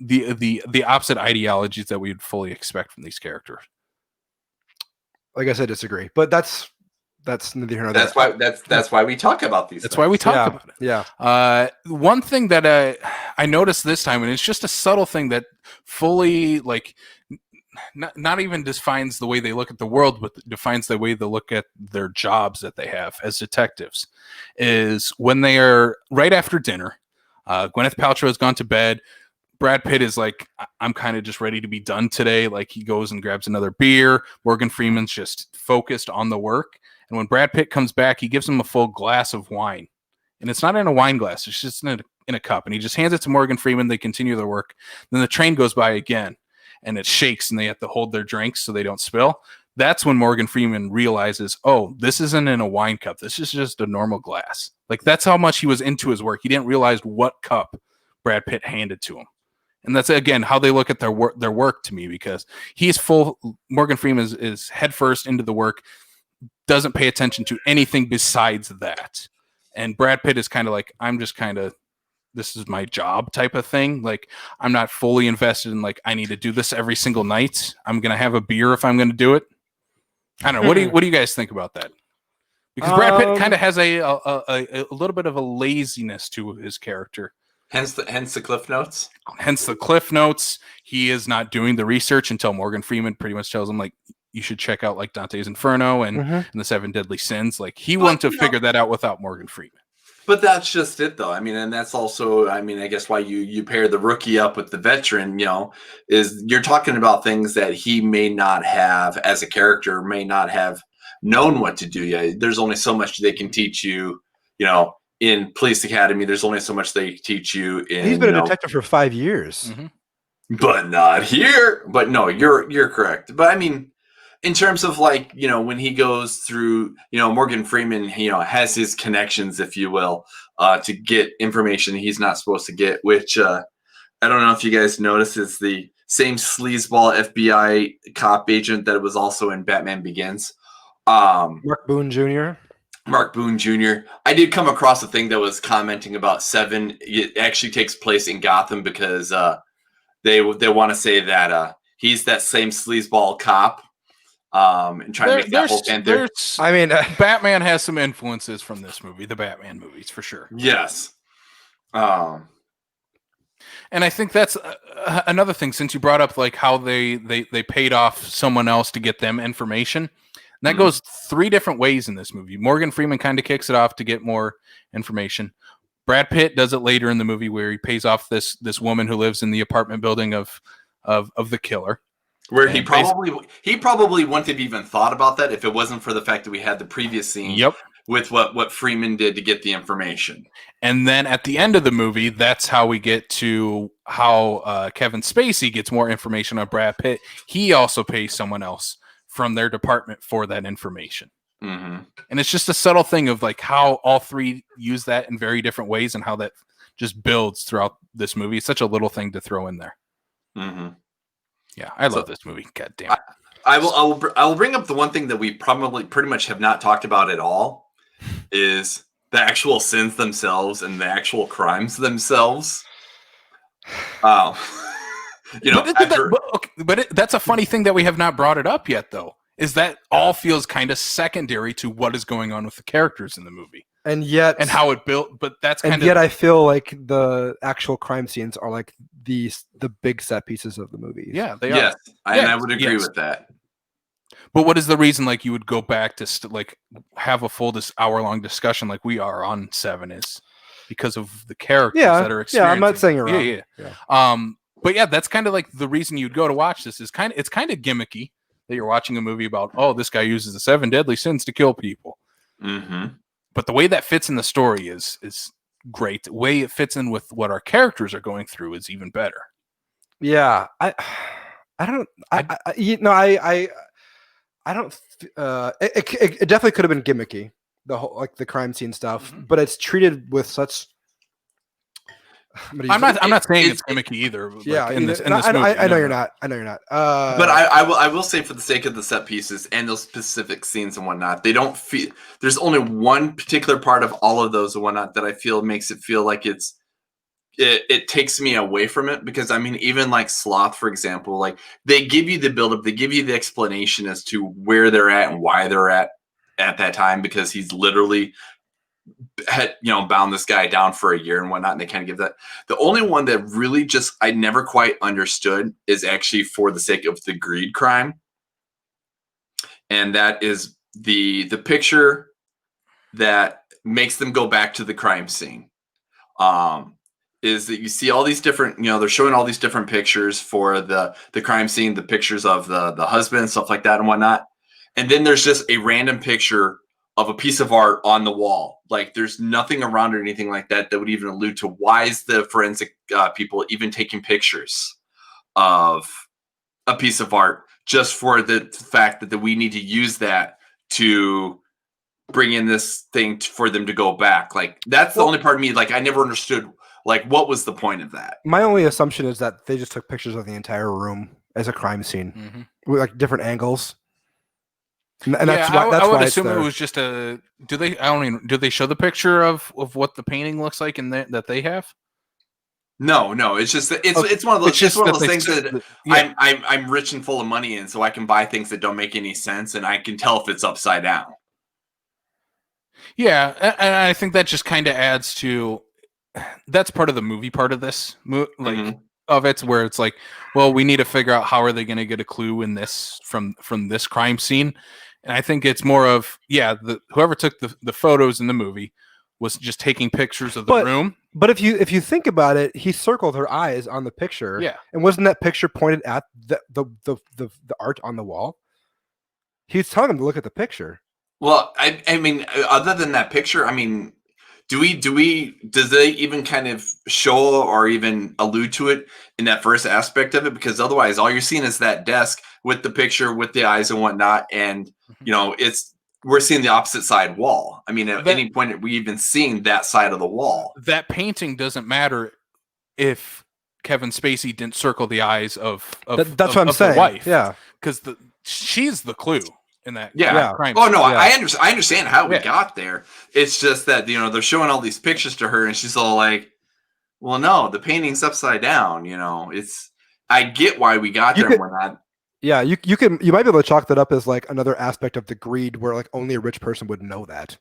the opposite ideologies that we'd fully expect from these characters. Like I said, disagree, but that's neither here nor there. That's why we talk about these. That's why we talk about it. Yeah. One thing that I noticed this time, and it's just a subtle thing that fully like not even defines the way they look at the world, but defines the way they look at their jobs that they have as detectives, is when they are right after dinner. Gwyneth Paltrow has gone to bed. Brad Pitt is like, I'm kind of just ready to be done today. Like, he goes and grabs another beer. Morgan Freeman's just focused on the work. And when Brad Pitt comes back, he gives him a full glass of wine. And it's not in a wine glass. It's just in a cup. And he just hands it to Morgan Freeman. They continue their work. Then the train goes by again. And it shakes. And they have to hold their drinks so they don't spill. That's when Morgan Freeman realizes, oh, this isn't in a wine cup. This is just a normal glass. Like, that's how much he was into his work. He didn't realize what cup Brad Pitt handed to him. And that's, again, how they look at their work to me, because he's full. Morgan Freeman is head first into the work, doesn't pay attention to anything besides that. And Brad Pitt is kind of like, I'm just kind of, this is my job type of thing. Like, I'm not fully invested in, like, I need to do this every single night. I'm going to have a beer if I'm going to do it. I don't know. What do you guys think about that? Because Brad Pitt kind of has a little bit of a laziness to his character. Hence the Cliff Notes. Hence the Cliff Notes. He is not doing the research until Morgan Freeman pretty much tells him, like, you should check out like Dante's Inferno and the Seven Deadly Sins. Like he wouldn't have figured that out without Morgan Freeman. But that's just it, though. I mean, and that's also, I mean, I guess why you pair the rookie up with the veteran, is you're talking about things that he may not have as a character, may not have known what to do yet. There's only so much they can teach you, in Police Academy. There's only so much they teach you in. He's been a detective for 5 years, but not here. But no, you're correct. But I mean, in terms of like, when he goes through, Morgan Freeman, has his connections, if you will, to get information he's not supposed to get, which I don't know if you guys noticed, is the same sleazeball FBI cop agent that was also in Batman Begins. Mark Boone Jr. I did come across a thing that was commenting about Se7en. It actually takes place in Gotham because they want to say that he's that same sleazeball cop. And try to make that whole Panther. I mean, Batman has some influences from this movie, the Batman movies, for sure. Yes. And I think that's another thing, since you brought up like how they paid off someone else to get them information. And that goes 3 different ways in this movie. Morgan Freeman kind of kicks it off to get more information. Brad Pitt does it later in the movie where he pays off this woman who lives in the apartment building of the killer. Where he probably wouldn't have even thought about that if it wasn't for the fact that we had the previous scene with what Freeman did to get the information. And then at the end of the movie, that's how we get to how Kevin Spacey gets more information on Brad Pitt. He also pays someone else from their department for that information. And it's just a subtle thing of like how all 3 use that in very different ways and how that just builds throughout this movie. It's such a little thing to throw in there. Yeah, I love this movie. God damn it. I will bring up the one thing that we probably pretty much have not talked about at all is the actual sins themselves and the actual crimes themselves. That's a funny thing that we have not brought it up yet, though. Is that all feels kind of secondary to what is going on with the characters in the movie, and how it built. But that's kind of, yet I feel like the actual crime scenes are like the big set pieces of the movie. Yeah, they are. And I would agree with that. But what is the reason like you would go back to like have a full hour-long discussion like we are on Se7en is because of the characters that are experiencing. Yeah, I'm not saying you're wrong. Yeah. But yeah, that's kind of like the reason you'd go to watch this is it's kind of gimmicky that you're watching a movie about, this guy uses the 7 deadly sins to kill people. But the way that fits in the story is great. The way it fits in with what our characters are going through is even better. Yeah, I don't. It definitely could have been gimmicky, the whole like the crime scene stuff, but it's treated with such. I'm not saying it's gimmicky either. Yeah, in this movie, I know you're not. I know you're not. But I will say, for the sake of the set pieces and those specific scenes and whatnot, they don't feel. There's only one particular part of all of those and whatnot that I feel makes it feel like it takes me away from it, because I mean, even like Sloth, for example, like they give you the buildup, they give you the explanation as to where they're at and why they're at that time, because he's literally had bound this guy down for a year and whatnot, and they kind of give that. The only one that really just I never quite understood is actually for the sake of the greed crime, and that is the picture that makes them go back to the crime scene. Is that you see all these different, they're showing all these different pictures for the crime scene, the pictures of the husband and stuff like that and whatnot, and then there's just a random picture of a piece of art on the wall. Like there's nothing around or anything like that that would even allude to why is the forensic people even taking pictures of a piece of art just for the fact that we need to use that to bring in this thing for them to go back. Like that's the only part of me, like I never understood like what was the point of that. My only assumption is that they just took pictures of the entire room as a crime scene with like different angles. And that's why I would assume it was just a. Do they show the picture of what the painting looks like in that they have? No. It's just it's one of those. It's just one of those things that I'm rich and full of money, and so I can buy things that don't make any sense, and I can tell if it's upside down. Yeah, and I think that just kind of adds to. That's part of the movie part of this. Like of it, where it's like, well, we need to figure out how are they going to get a clue in this from this crime scene. And I think it's more of, whoever took the photos in the movie was just taking pictures of the room. But if you think about it, he circled her eyes on the picture. Yeah. And wasn't that picture pointed at the art on the wall? He's telling him to look at the picture. Well, I mean, other than that picture, I mean, does they even kind of show or even allude to it in that first aspect of it? Because otherwise all you're seeing is that desk with the picture with the eyes and whatnot. And, we're seeing the opposite side wall. I mean, at any point we even seeing that side of the wall. That painting doesn't matter if Kevin Spacey didn't circle the eyes of that's what I'm saying. Wife. Yeah. Because she's the clue in that crime. Oh no, I understand how we got there. It's just that they're showing all these pictures to her, and she's all like, "Well, no, the painting's upside down." I get why we got there. We're not. Yeah, you might be able to chalk that up as like another aspect of the greed, where like only a rich person would know that.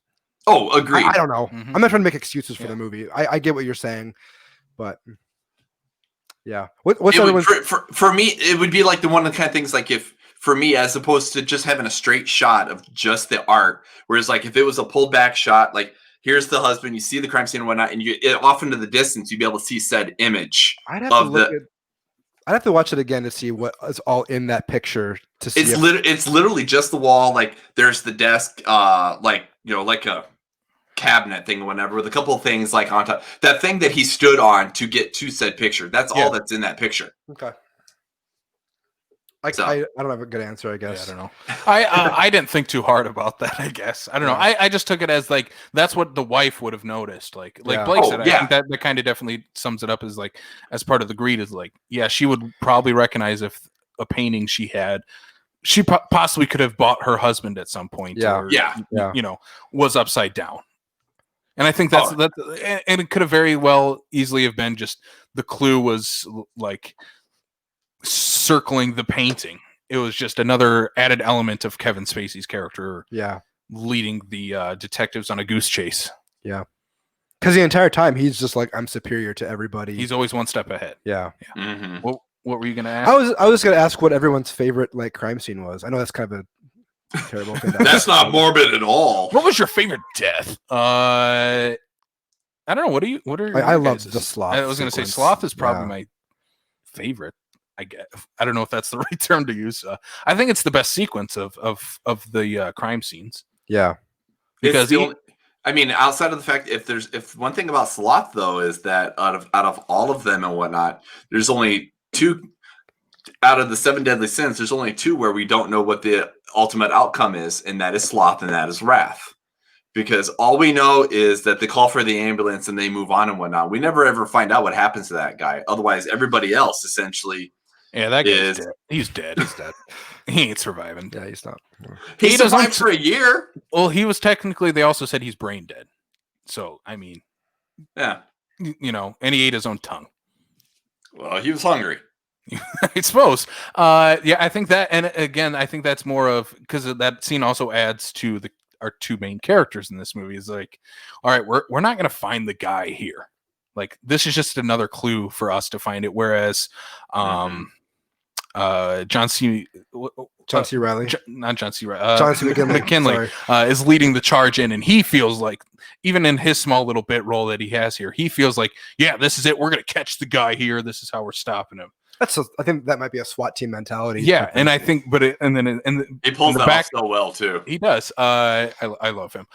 Oh, agreed. I don't know. I'm not trying to make excuses for the movie. I get what you're saying, but yeah. What's for me? It would be like the one of the kind of things like if. For me, as opposed to just having a straight shot of just the art, whereas like if it was a pulled back shot, like here's the husband, you see the crime scene and whatnot, and off into the distance, you'd be able to see said image. I'd have to watch it again to see what is all in that picture. To see it's literally just the wall. Like there's the desk, like a cabinet thing or whatever, with a couple of things like on top. That thing that he stood on to get to said picture. That's all that's in that picture. Okay. I don't have a good answer, I guess. I don't know. I didn't think too hard about that, I guess. I don't know. I just took it as like that's what the wife would have noticed. Like Blake said, I think that kind of definitely sums it up as like as part of the greed is like, she would probably recognize if a painting she had, she possibly could have bought her husband at some point. Or, was upside down. And I think that's and it could have very well easily have been just the clue was like circling the painting. It was just another added element of Kevin Spacey's character leading the detectives on a goose chase. Yeah, because the entire time he's just like, I'm superior to everybody. He's always one step ahead. Mm-hmm. What were you gonna ask? I was gonna ask what everyone's favorite like crime scene was. I know that's kind of a terrible thing. That's not morbid at all. What was your favorite death? I don't know. What are I love the sloth. I was gonna say sloth is probably my favorite. I guess I don't know if that's the right term to use. I think it's the best sequence of the crime scenes. Yeah, because outside of the fact, if one thing about Sloth though is that out of all of them and whatnot, there's only 2 out of the 7 deadly sins. There's only 2 where we don't know what the ultimate outcome is, and that is Sloth and that is Wrath. Because all we know is that they call for the ambulance and they move on and whatnot. We never ever find out what happens to that guy. Otherwise, everybody else essentially. Yeah, that guy's dead. He's dead. He's dead. He ain't surviving. Yeah, he's not. He survived for a year. Well, he was technically. They also said he's brain dead. So I mean, and he ate his own tongue. Well, he was hungry. I suppose. I think that, and again, I think that's more of because that scene also adds to our 2 main characters in this movie. Is like, all right, we're not going to find the guy here. Like this is just another clue for us to find it. Whereas, John C. Reilly, not John C. Reilly, John C. McKinley is leading the charge in, and he feels like, even in his small little bit role that he has here, he feels like, this is it. We're going to catch the guy here. This is how we're stopping him. I think that might be a SWAT team mentality. Yeah, and I think, but he pulls that off so well too. He does. I love him.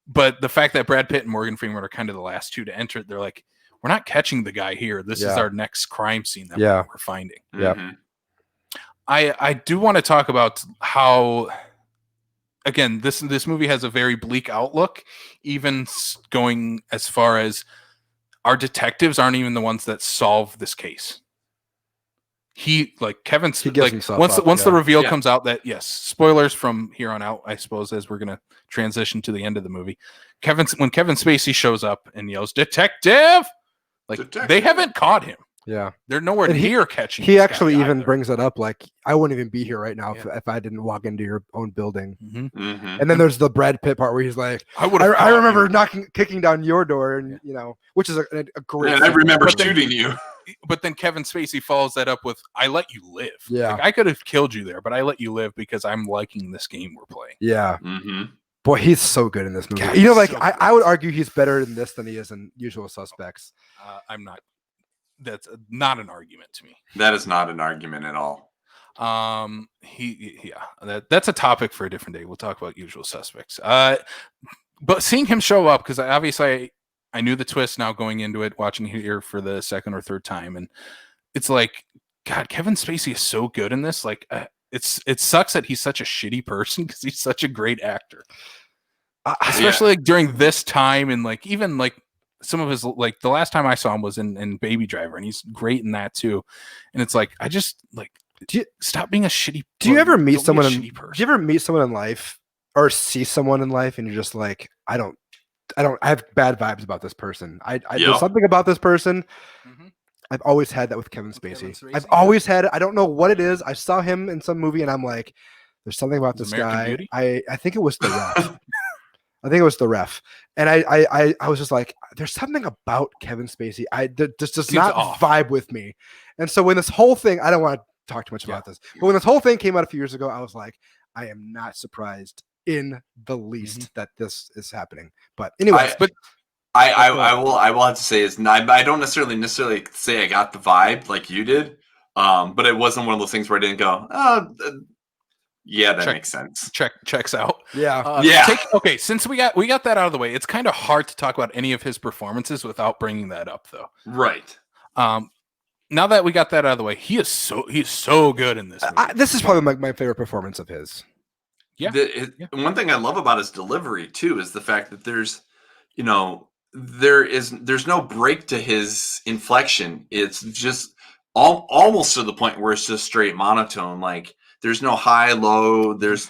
But the fact that Brad Pitt and Morgan Freeman are kind of the last 2 to enter, they're like, we're not catching the guy here. This is our next crime scene that we're finding. Yeah. Mm-hmm. I do want to talk about how, again, this movie has a very bleak outlook, even going as far as our detectives aren't even the ones that solve this case. Kevin's like once the reveal comes out that spoilers from here on out, I suppose, as we're gonna transition to the end of the movie. When Kevin Spacey shows up and yells "Detective," they haven't caught him. Yeah, they're nowhere near catching. He actually even brings it up, like, I wouldn't even be here right now if I didn't walk into your own building. Mm-hmm. Mm-hmm. And then there's the Brad Pitt part where he's like, I remember kicking down your door, and which is a great. I remember shooting you. but then Kevin Spacey follows that up with, I let you live. Yeah. Like, I could have killed you there, but I let you live because I'm liking this game we're playing. Yeah. Mm-hmm. Boy, he's so good in this movie. God, you know, like so I would argue he's better in this than he is in Usual Suspects. I'm not. That's not an argument to me. That is not an argument at all. That's a topic for a different day. We'll talk about Usual Suspects. But seeing him show up, because obviously I knew the twist now going into it, watching it here for the second or third time, and it's like, God, Kevin Spacey is so good in this. Like, it sucks that he's such a shitty person because he's such a great actor, especially like during this time, and like even like some of his, like the last time I saw him was in Baby Driver, and he's great in that too. And it's like, I just like, stop being a shitty. Do you ever meet someone? Do you ever meet someone in life or see someone in life, and you're just like, I have bad vibes about this person. There's something about this person. Mm-hmm. I've always had that with Kevin Spacey. I've always had it. I don't know what it is. I saw him in some movie, and I'm like, there's something about this guy. I think it was The Ref. I think it was The Ref. And I was just like, there's something about Kevin Spacey. This does not vibe with me. And so when this whole thing, I don't want to talk too much about this, but when this whole thing came out a few years ago, I was like, I am not surprised in the least that this is happening. But anyways, I will have to say is I don't necessarily say I got the vibe like you did. But it wasn't one of those things where I didn't go, yeah, that makes sense. Checks out. Yeah. Okay, since we got that out of the way, it's kind of hard to talk about any of his performances without bringing that up, though. Right. Now that we got that out of the way, he's so good in this movie. This is probably my favorite performance of his. Yeah. One thing I love about his delivery too is the fact that there's no break to his inflection. It's just almost to the point where it's just straight monotone. Like, there's no high, low. There's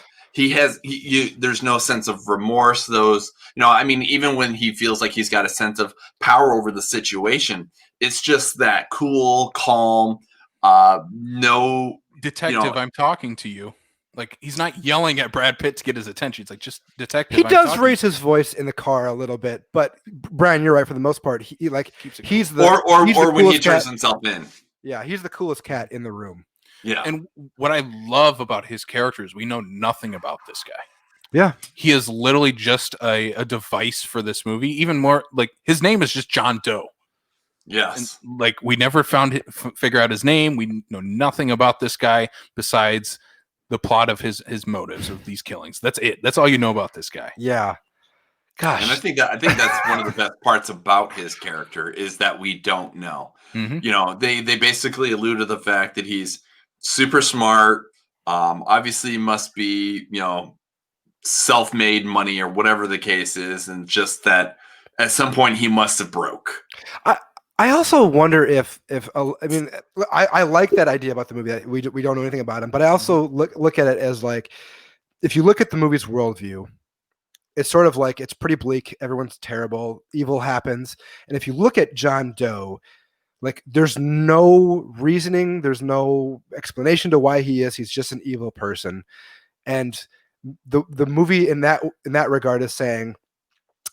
no sense of remorse. Even when he feels like he's got a sense of power over the situation, it's just that cool, calm, no detective. I'm talking to you. Like, he's not yelling at Brad Pitt to get his attention. He's like, just detective. He does raise his voice in the car a little bit, but Brian, you're right. For the most part, he's the when he turns himself in. Yeah, he's the coolest cat in the room. Yeah. And what I love about his character is we know nothing about this guy. Yeah. He is literally just a device for this movie. Even more, like, his name is just John Doe. Yes. And, like, we never figure out his name. We know nothing about this guy besides the plot of his motives of these killings. That's it. That's all you know about this guy. Yeah. Gosh. And I think that's one of the best parts about his character is that we don't know. Mm-hmm. They basically allude to the fact that he's super smart. Obviously must be, self-made money or whatever the case is. And just that at some point he must have broke. I also wonder if I like that idea about the movie that we don't know anything about him, but I also look at it as like, if you look at the movie's worldview, it's sort of like, it's pretty bleak. Everyone's terrible. Evil happens. And if you look at John Doe, like, there's no reasoning. There's no explanation to why he is. He's just an evil person. And the movie in that regard is saying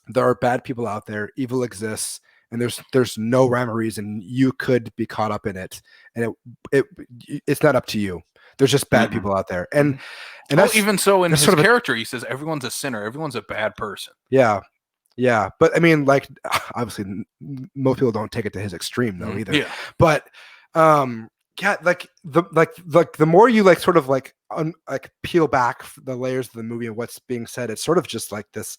there are bad people out there. Evil exists. And there's no rhyme or reason you could be caught up in it. And it's not up to you. There's just bad people out there. And that's even so in his character, he says everyone's a sinner. Everyone's a bad person. Yeah. Yeah. But I mean, like, obviously most people don't take it to his extreme though either. Yeah. But the more you like sort of like peel back the layers of the movie and what's being said, it's sort of just like this.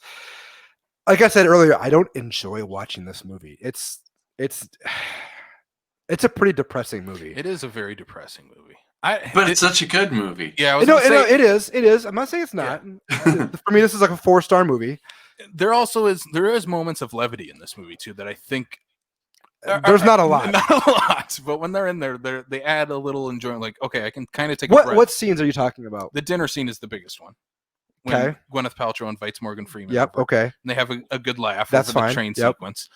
Like I said earlier, I don't enjoy watching this movie. It's a pretty depressing movie. It is a very depressing movie. But it's such a good movie. Yeah, it is. I'm not saying it's not. Yeah. For me, this is like a 4-star movie. There is moments of levity in this movie too that I think there's not a lot. Not a lot, but when they're in there, they add a little enjoyment. Like, okay, I can kind of take. What scenes are you talking about? The dinner scene is the biggest one. Okay. Gwyneth Paltrow invites Morgan Freeman. Yep. Over, okay. And they have a good laugh. That's over fine. The train sequence.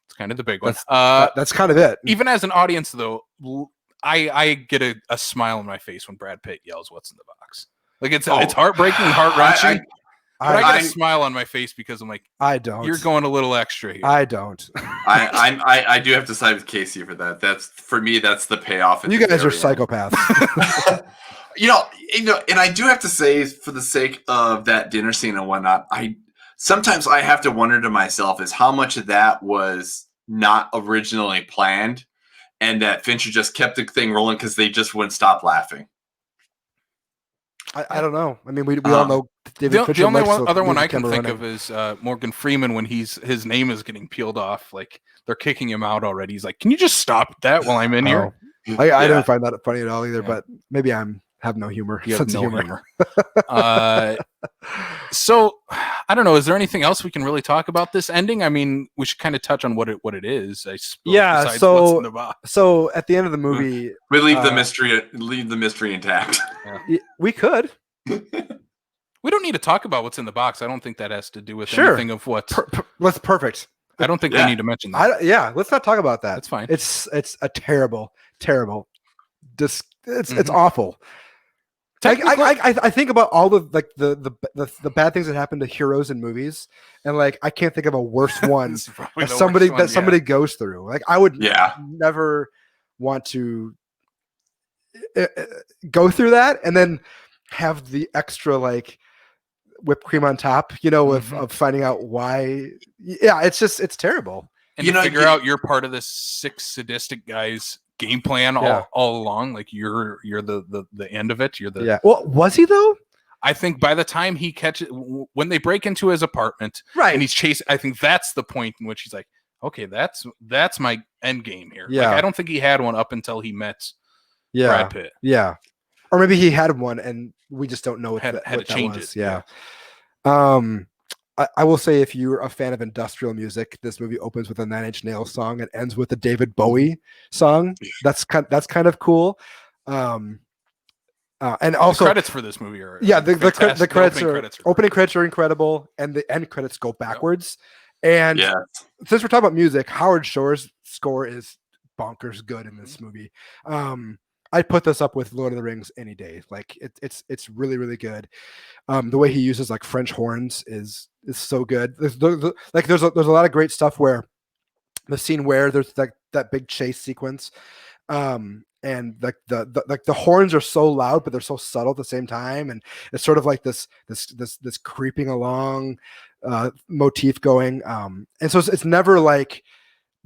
It's kind of the big one. That's kind of it. Even as an audience, though, I get a smile on my face when Brad Pitt yells, "What's in the box?" Like, it's heartbreaking, heart wrenching. I got a smile on my face because I'm like, I don't. You're going a little extra here. I don't. I do have to side with Casey for that. That's for me. That's the payoff. You guys are psychopaths. you know, and I do have to say, for the sake of that dinner scene and whatnot, sometimes I have to wonder to myself is how much of that was not originally planned, and that Fincher just kept the thing rolling because they just wouldn't stop laughing. I don't know. I mean, we all know David Fincher. The only other one I can think of is Morgan Freeman when his name is getting peeled off. Like they're kicking him out already. He's like, "Can you just stop that while I'm in here?" I don't find that funny at all either. But maybe have no humor. You have no humor. So I don't know. Is there anything else we can really talk about this ending? I mean, we should kind of touch on what it is. I suppose. Yeah. So at the end of the movie, we leave the mystery intact. Yeah. We could. We don't need to talk about what's in the box. I don't think that has to do with anything of what. That's perfect. I don't think we need to mention that. Let's not talk about that. That's fine. It's a terrible. It's awful. I think about all the bad things that happen to heroes in movies, and like I can't think of a worse one that somebody goes through. Like I would never want to go through that, and then have the extra like whipped cream on top, of finding out why. Yeah, it's terrible. And to figure out you're part of this sick sadistic guy's game plan all along. Like you're the end of it. You're the Well, was he though? I think by the time he catches, when they break into his apartment, right, and he's chasing, I think that's the point in which he's like, okay, that's my end game here. Yeah, like, I don't think he had one up until he met Brad Pitt. Yeah, or maybe he had one and we just don't know what that change was. Yeah. I will say, if you're a fan of industrial music, this movie opens with a Nine Inch Nails song and ends with a David Bowie song. That's kind of cool. And also the credits for this movie are the credits opening credits are incredible, and the end credits go backwards. And since we're talking about music, Howard Shore's score is bonkers good in this movie. I'd put this up with Lord of the Rings any day. Like it's really, really good. The way he uses like French horns is so good. There's a lot of great stuff where the scene where there's that big chase sequence, and like the horns are so loud, but they're so subtle at the same time, and it's sort of like this creeping along motif going. And so it's never like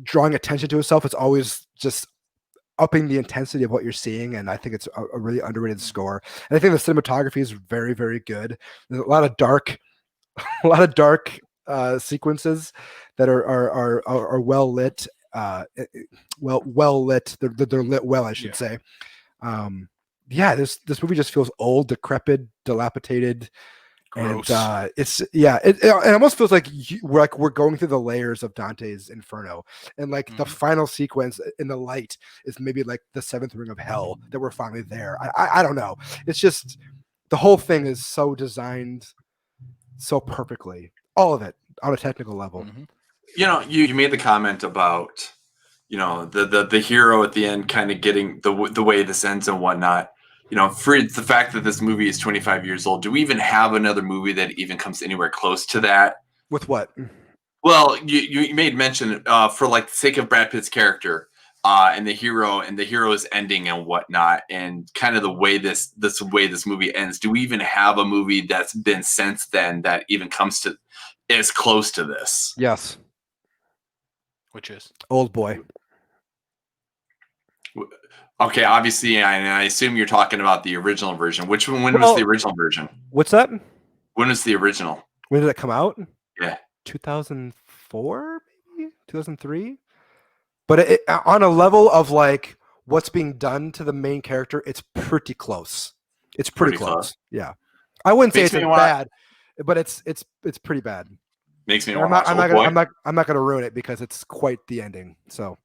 drawing attention to itself. It's always just upping the intensity of what you're seeing, and I think it's a really underrated score. And I think the cinematography is very, very good. There's a lot of dark sequences that are well lit. Well lit. They're lit well, I should say. This movie just feels old, decrepit, dilapidated. Gross. And it almost feels like we're going through the layers of Dante's Inferno, and like the final sequence in the light is maybe like the seventh ring of hell, that we're finally there. I don't know. It's just the whole thing is so designed so perfectly, all of it on a technical level. You made the comment about the hero at the end kind of getting the way this ends and whatnot. For the fact that this movie is 25 years old, do we even have another movie that even comes anywhere close to that? With what? Well, you made mention for like the sake of Brad Pitt's character and the hero's ending and whatnot, and kind of the way this movie ends. Do we even have a movie that's been since then that even comes to as close to this? Yes. Which is Old Boy. Okay, obviously, and I assume you're talking about the original version. When was the original version? What's that? When was the original? When did it come out? Yeah. 2004, maybe 2003. But on a level of like what's being done to the main character, it's pretty close. It's pretty close. Yeah, I wouldn't say it's bad, but it's pretty bad. Makes me want to watch I'm not gonna ruin it because it's quite the ending. So.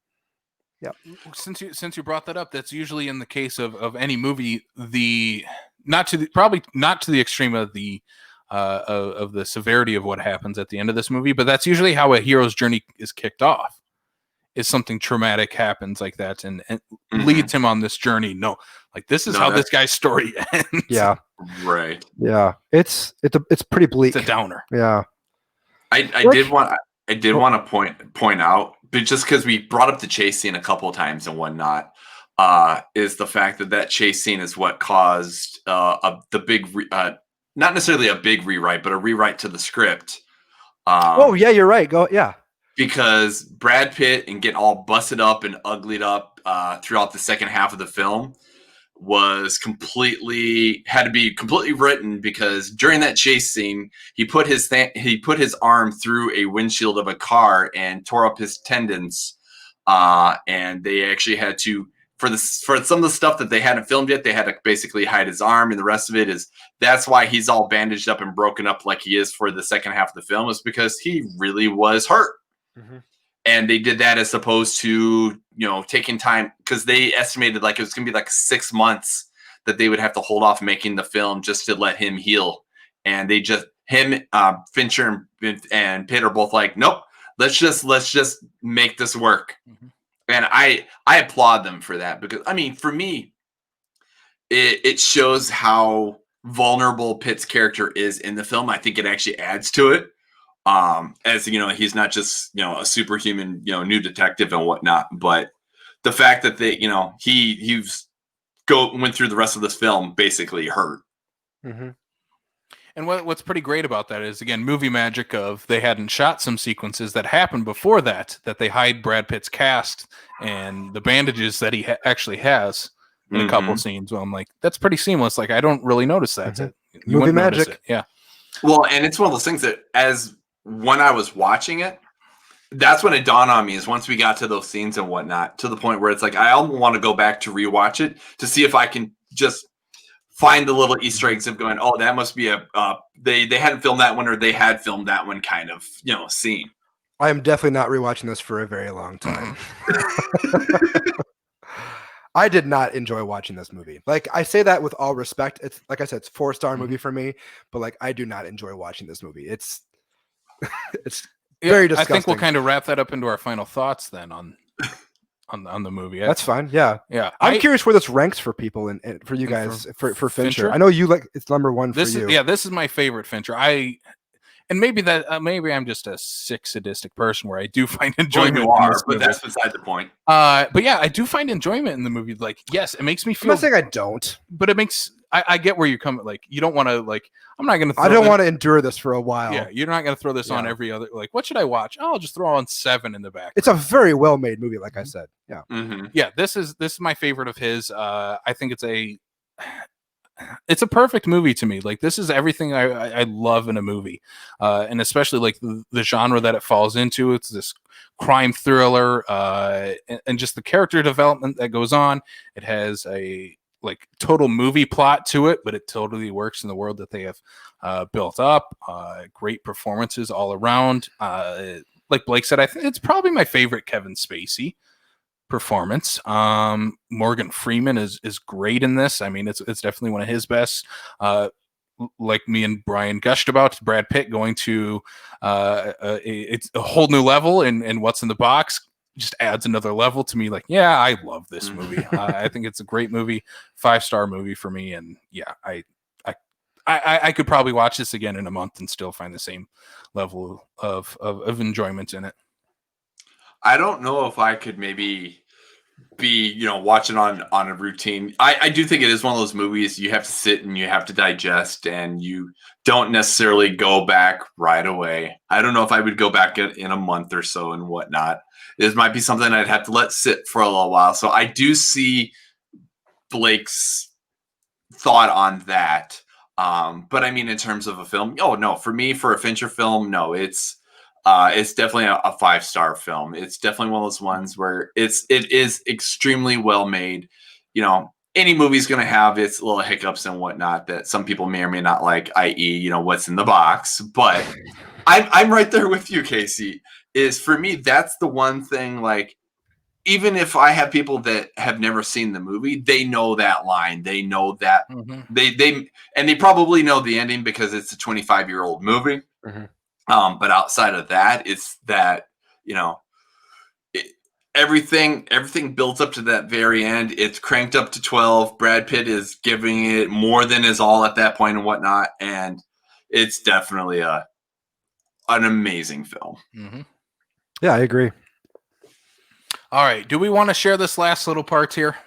Yeah. Since you brought that up, that's usually in the case of any movie, probably not to the extreme of the severity of what happens at the end of this movie, but that's usually how a hero's journey is kicked off. is something traumatic happens like that and leads him on this journey. No, like this is how this guy's story ends. Yeah. Right. Yeah. It's pretty bleak. It's a downer. Yeah. I did want to point out, but just because we brought up the chase scene a couple of times and whatnot, is the fact that chase scene is what caused the big not necessarily a big rewrite, but a rewrite to the script. Oh yeah, you're right. Yeah. Because Brad Pitt and getting all busted up and uglied up throughout the second half of the film had to be completely written, because during that chase scene he put his arm through a windshield of a car and tore up his tendons, and they actually had to, for some of the stuff that they hadn't filmed yet, they had to basically hide his arm, and the rest of it that's why he's all bandaged up and broken up like he is for the second half of the film, is because he really was hurt. Mm-hmm. And they did that as opposed to, taking time, because they estimated like it was going to be like 6 months that they would have to hold off making the film just to let him heal. And they just, Fincher and Pitt are both like, nope, let's just make this work. Mm-hmm. And I applaud them for that, because I mean, for me, it shows how vulnerable Pitt's character is in the film. I think it actually adds to it. As he's not just a superhuman new detective and whatnot, but the fact that they he went through the rest of this film basically hurt. Mm-hmm. And what's pretty great about that is, again, movie magic of they hadn't shot some sequences that happened before that they hide Brad Pitt's cast and the bandages that he actually has in a couple scenes. Well, I'm like, that's pretty seamless. Like, I don't really notice that. Mm-hmm. Movie magic. Yeah. Well, and it's one of those things that when I was watching it, that's when it dawned on me, is once we got to those scenes and whatnot, to the point where it's like, I almost want to go back to rewatch it to see if I can just find the little Easter eggs of going, oh, that must be they hadn't filmed that one, or they had filmed that one kind of, scene. I am definitely not rewatching this for a very long time. I did not enjoy watching this movie. Like, I say that with all respect. It's like I said, it's a 4-star movie for me, but like, I do not enjoy watching this movie. It's very disgusting. I think we'll kind of wrap that up into our final thoughts then on the movie. That's fine. Yeah. I'm curious where this ranks for people and for you guys for Fincher. I know you like it's number one for you. This is my favorite Fincher. Maybe I'm just a sick, sadistic person where I do find enjoyment. Well, you are, but that's beside the point. But yeah, I do find enjoyment in the movie. Like, yes, it makes me feel. I'm not saying I don't, but it makes. I get where you're coming. Like, you don't want to I'm not going to. I don't want to endure this for a while. Yeah, you're not going to throw this on every other. Like, what should I watch? Oh, I'll just throw on Seven in the back. It's a very well made movie, like I said. Yeah. Mm-hmm. Yeah. This is my favorite of his. I think it's a perfect movie to me. Like, this is everything I love in a movie, and especially like the genre that it falls into. It's this crime thriller, and just the character development that goes on. It has a total movie plot to it, but it totally works in the world that they have built up. Great performances all around. Like Blake said, I think it's probably my favorite Kevin Spacey performance. Morgan Freeman is great in this. I mean, it's definitely one of his best. Like me and Brian gushed about, Brad Pitt going to it's a whole new level in What's in the Box just adds another level to me. Like, yeah, I love this movie. I think it's a great movie, 5-star movie for me. And yeah, I could probably watch this again in a month and still find the same level of enjoyment in it. I don't know if I could maybe be, watching on a routine. I do think it is one of those movies you have to sit and you have to digest, and you don't necessarily go back right away. I don't know if I would go back in a month or so and whatnot. This might be something I'd have to let sit for a little while. So I do see Blake's thought on that. But I mean, in terms of a film, oh no, for me, for a Fincher film, no, it's definitely a 5-star film. It's definitely one of those ones where it is extremely well made. Any movie's going to have its little hiccups and whatnot that some people may or may not like, i.e., What's in the Box. But I'm right there with you, Casey. Is for me, that's the one thing, like, even if I have people that have never seen the movie, they know that line. They know that they probably know the ending because it's a 25-year-old movie. Mm-hmm. But outside of that, it's that, everything builds up to that very end. It's cranked up to 12. Brad Pitt is giving it more than his all at that point and whatnot, and it's definitely an amazing film. Mm-hmm. Yeah, I agree. All right, do we want to share this last little part here?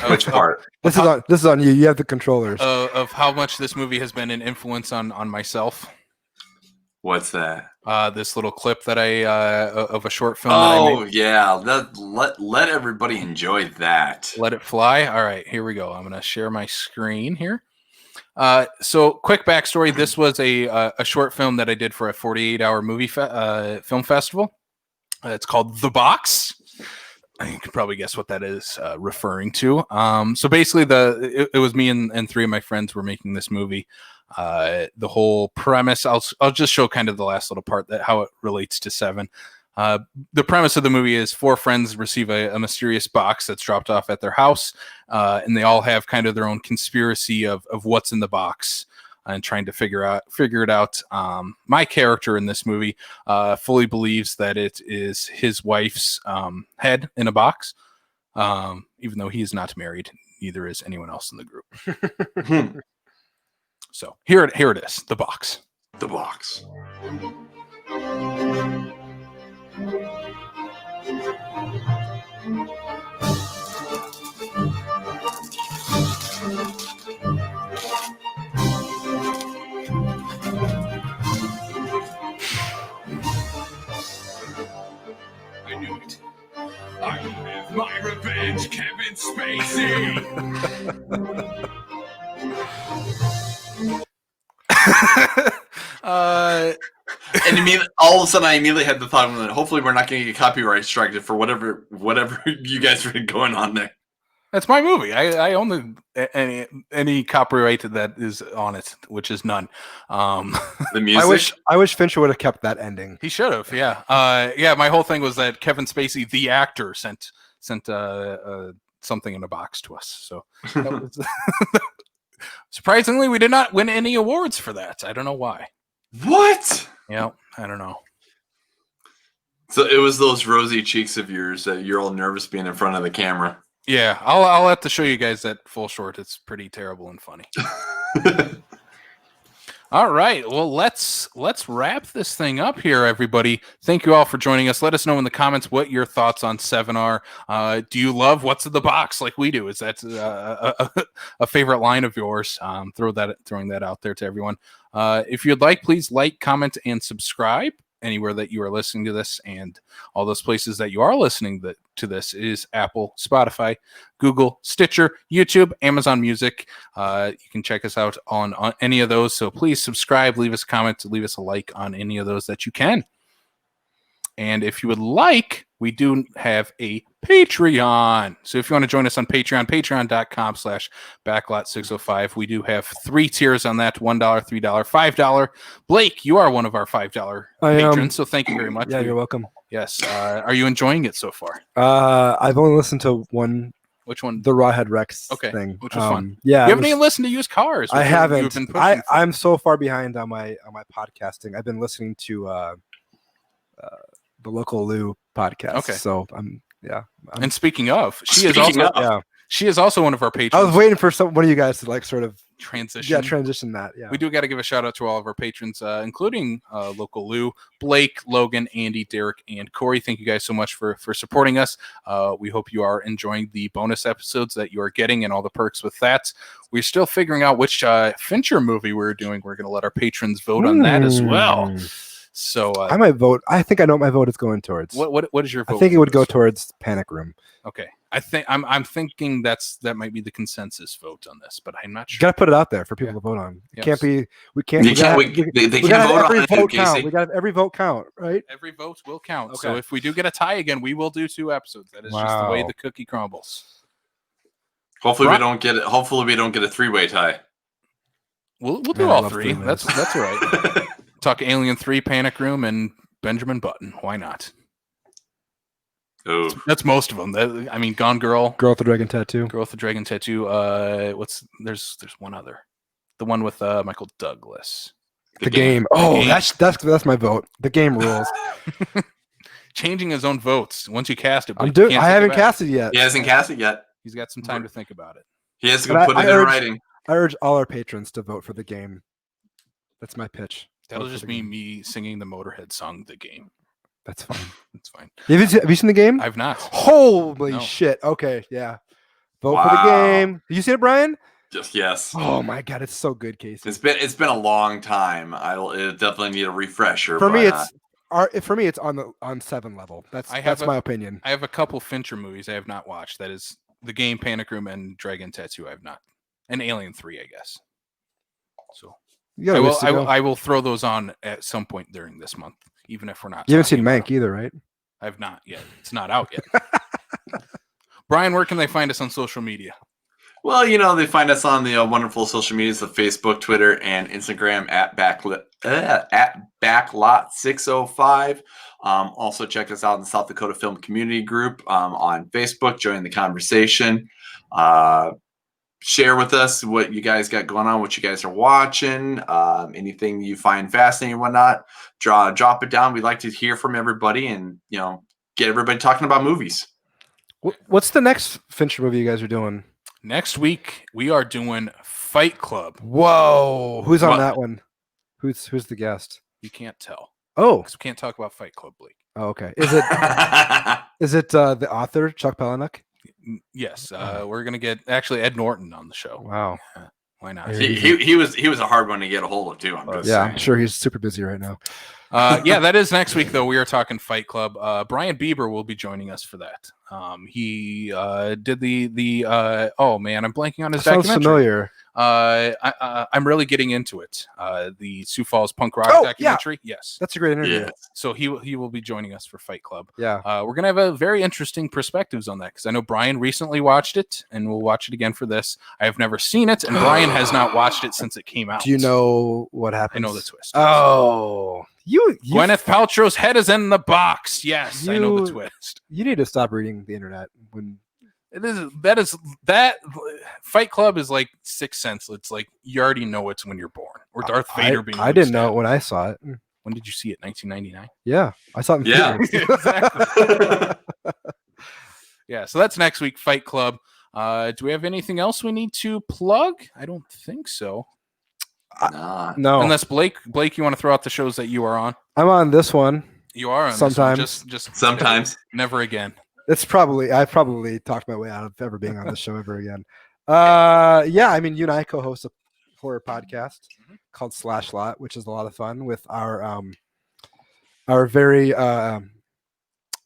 Which part? This is on you. You have the controllers. Of how much this movie has been an influence on myself. What's that? This little clip that of a short film. Oh, that I made. Yeah. Let everybody enjoy that. Let it fly. All right, here we go. I'm going to share my screen here. So quick backstory. This was a short film that I did for a 48-hour movie film festival. It's called The Box. You can probably guess what that is referring to. So basically, it was me and three of my friends were making this movie. The whole premise, I'll just show kind of the last little part that how it relates to Seven. The premise of the movie is four friends receive a mysterious box that's dropped off at their house, and they all have kind of their own conspiracy of what's in the box and trying to figure it out. My character in this movie fully believes that it is his wife's head in a box, even though he is not married. Neither is anyone else in the group. So here it is, The Box. The Box. I knew it. I will have my revenge, Kevin Spacey. And all of a sudden, I immediately had the thought that hopefully we're not going to get copyright struck for whatever you guys are going on there. That's my movie. I own any copyright that is on it, which is none. The music. I wish Fincher would have kept that ending. He should have. Yeah. My whole thing was that Kevin Spacey, the actor, sent something in a box to us. So that was surprisingly, we did not win any awards for that. I don't know why. What? Yeah, I don't know. So it was those rosy cheeks of yours that you're all nervous being in front of the camera. Yeah, I'll have to show you guys that full short. It's pretty terrible and funny. All right, well let's wrap this thing up here, everybody. Thank you all for joining us. Let us know in the comments what your thoughts on Seven are. Do you love What's in the Box like we do? Is that a favorite line of yours? Throwing that out there to everyone. If you'd like, please like, comment, and subscribe anywhere that you are listening to this, and all those places that you are listening to this is Apple, Spotify, Google, Stitcher, YouTube, Amazon Music. You can check us out on any of those. So please subscribe, leave us a comment, leave us a like on any of those that you can. And if you would like, we do have a Patreon. So if you want to join us on Patreon, patreon.com/backlot605. We do have 3 tiers on that: $1, $3, $5. Blake, you are one of our $5 patrons, so thank you very much. Yeah, you're welcome. Yes. Are you enjoying it so far? I've only listened to one. Which one? The Rawhead Rex thing. Which was fun. Yeah. You haven't even listened to Used Cars. I haven't. I'm so far behind on my podcasting. I've been listening to the Local Lou podcast. Okay. So and speaking of, she is also one of our patrons. I was waiting for one of you guys to sort of transition. Yeah, transition that. Yeah. We do got to give a shout out to all of our patrons, including Local Lou, Blake, Logan, Andy, Derek, and Corey. Thank you guys so much for supporting us. We hope you are enjoying the bonus episodes that you are getting and all the perks with that. We're still figuring out which Fincher movie we're doing. We're going to let our patrons vote on that as well. So I might vote. I think I know what my vote is going towards. What is your vote? I think it would go towards Panic Room. Okay. I'm thinking that might be the consensus vote on this, but I'm not sure. You got to put it out there for people to vote on. It can't be. We can't. They can't vote on every vote count. We got every vote count, right? Every vote will count. Okay. So if we do get a tie again, we will do 2 episodes. That is just the way the cookie crumbles. Hopefully we don't get it. Hopefully we don't get a 3-way tie. We'll do all 3. That's all right. Talk Alien 3, Panic Room, and Benjamin Button. Why not? Oh, that's most of them. Gone Girl, Girl with the Dragon Tattoo. There's one other, the one with Michael Douglas. The game. Oh, that's my vote. The game rules. changing his own votes. Once you cast it, I haven't cast it yet. He hasn't cast it yet. He's got some time to think about it. He has to go put it in writing. I urge all our patrons to vote for the game. That's my pitch. That'll just be me singing the Motorhead song, "The Game." That's fine. That's fine. Have you seen the game? I've not. Holy shit. Okay, yeah. Vote for the game. Have you seen it, Brian? Just yes. Oh my god, it's so good, Casey. It's been a long time. It'll definitely need a refresher. For me, it's on 7 level. That's my opinion. I have a couple Fincher movies I have not watched. That is The Game, Panic Room, and Dragon Tattoo. I have not, and Alien 3, I guess. So I will throw those on at some point during this month, even if we're not. You haven't seen Mank either, right? I have not yet. It's not out yet. Brian, where can they find us on social media? Well, they find us on the wonderful social medias of Facebook, Twitter, and Instagram at Backlot605. Also, check us out in the South Dakota Film Community Group on Facebook. Join the conversation. Share with us what you guys got going on, what you guys are watching, anything you find fascinating and whatnot. Drop it down. We'd like to hear from everybody and get everybody talking about movies. What's the next Fincher movie you guys are doing? Next week, we are doing Fight Club. Whoa. Who's on that one? Who's the guest? You can't tell. Oh. Because we can't talk about Fight Club, Blake. Oh, okay. Is it the author, Chuck Palahniuk? Yes. We're going to get, actually, Ed Norton on the show. Wow. Why not? He was a hard one to get a hold of, too. I'm sure he's super busy right now. That is next week, though. We are talking Fight Club. Brian Bieber will be joining us for that. He did the oh man, I'm blanking on his documentary. Sounds familiar. I'm really getting into it. The Sioux Falls punk rock documentary. Yeah. Yes, that's a great interview. Yeah. So he will be joining us for Fight Club. Yeah, we're gonna have a very interesting perspectives on that because I know Brian recently watched it, and we'll watch it again for this. I have never seen it, and Brian has not watched it since it came out. Do you know what happened? I know the twist. Oh, you Gwyneth Paltrow's head is in the box. Yes, I know the twist. You need to stop reading the internet when. That Fight Club is like Sixth Sense. It's like you already know it's when you're born, or Darth Vader being. I didn't know it when I saw it. When did you see it? 1999. Yeah, I saw it. Exactly. Yeah, so that's next week. Fight Club. Do we have anything else we need to plug? I don't think so. No. Unless Blake, you want to throw out the shows that you are on? I'm on this one. You are on sometimes. This one. Just sometimes. Never again. I probably talked my way out of ever being on this show ever again. I mean, you and I co-host a horror podcast called Slash Lot, which is a lot of fun with our very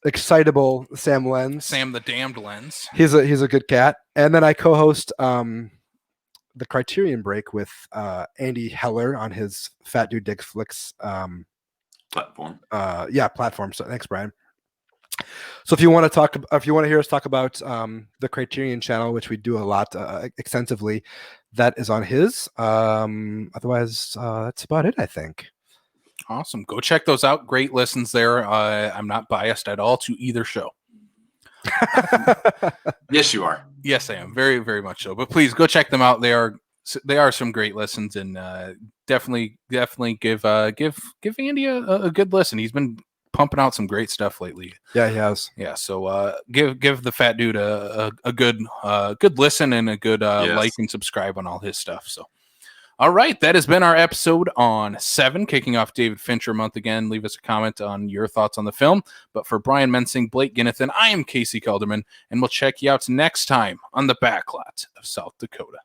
excitable Sam Lenz. Sam the Damned Lenz. He's a good cat. And then I co-host the Criterion Break with Andy Heller on his Fat Dude Dick Flicks platform. Platform. So thanks, Brian. So if you want to hear us talk about the Criterion channel, which we do a lot extensively, that is on his. Otherwise, that's about it, I think. Awesome. Go check those out. Great listens there. I'm not biased at all to either show. Yes, you are. Yes, I am. Very, very much so. But please go check them out. They are some great listens, and definitely give Andy a good listen. He's been pumping out some great stuff lately. Yeah, he has. Yeah, so give the fat dude a good listen and a good like and subscribe on all his stuff. So, all right, that has been our episode on 7, kicking off David Fincher month again. Leave us a comment on your thoughts on the film. But for Brian Mensing, Blake Ginnethan, I am Casey Kelderman, and we'll check you out next time on the Backlot of South Dakota.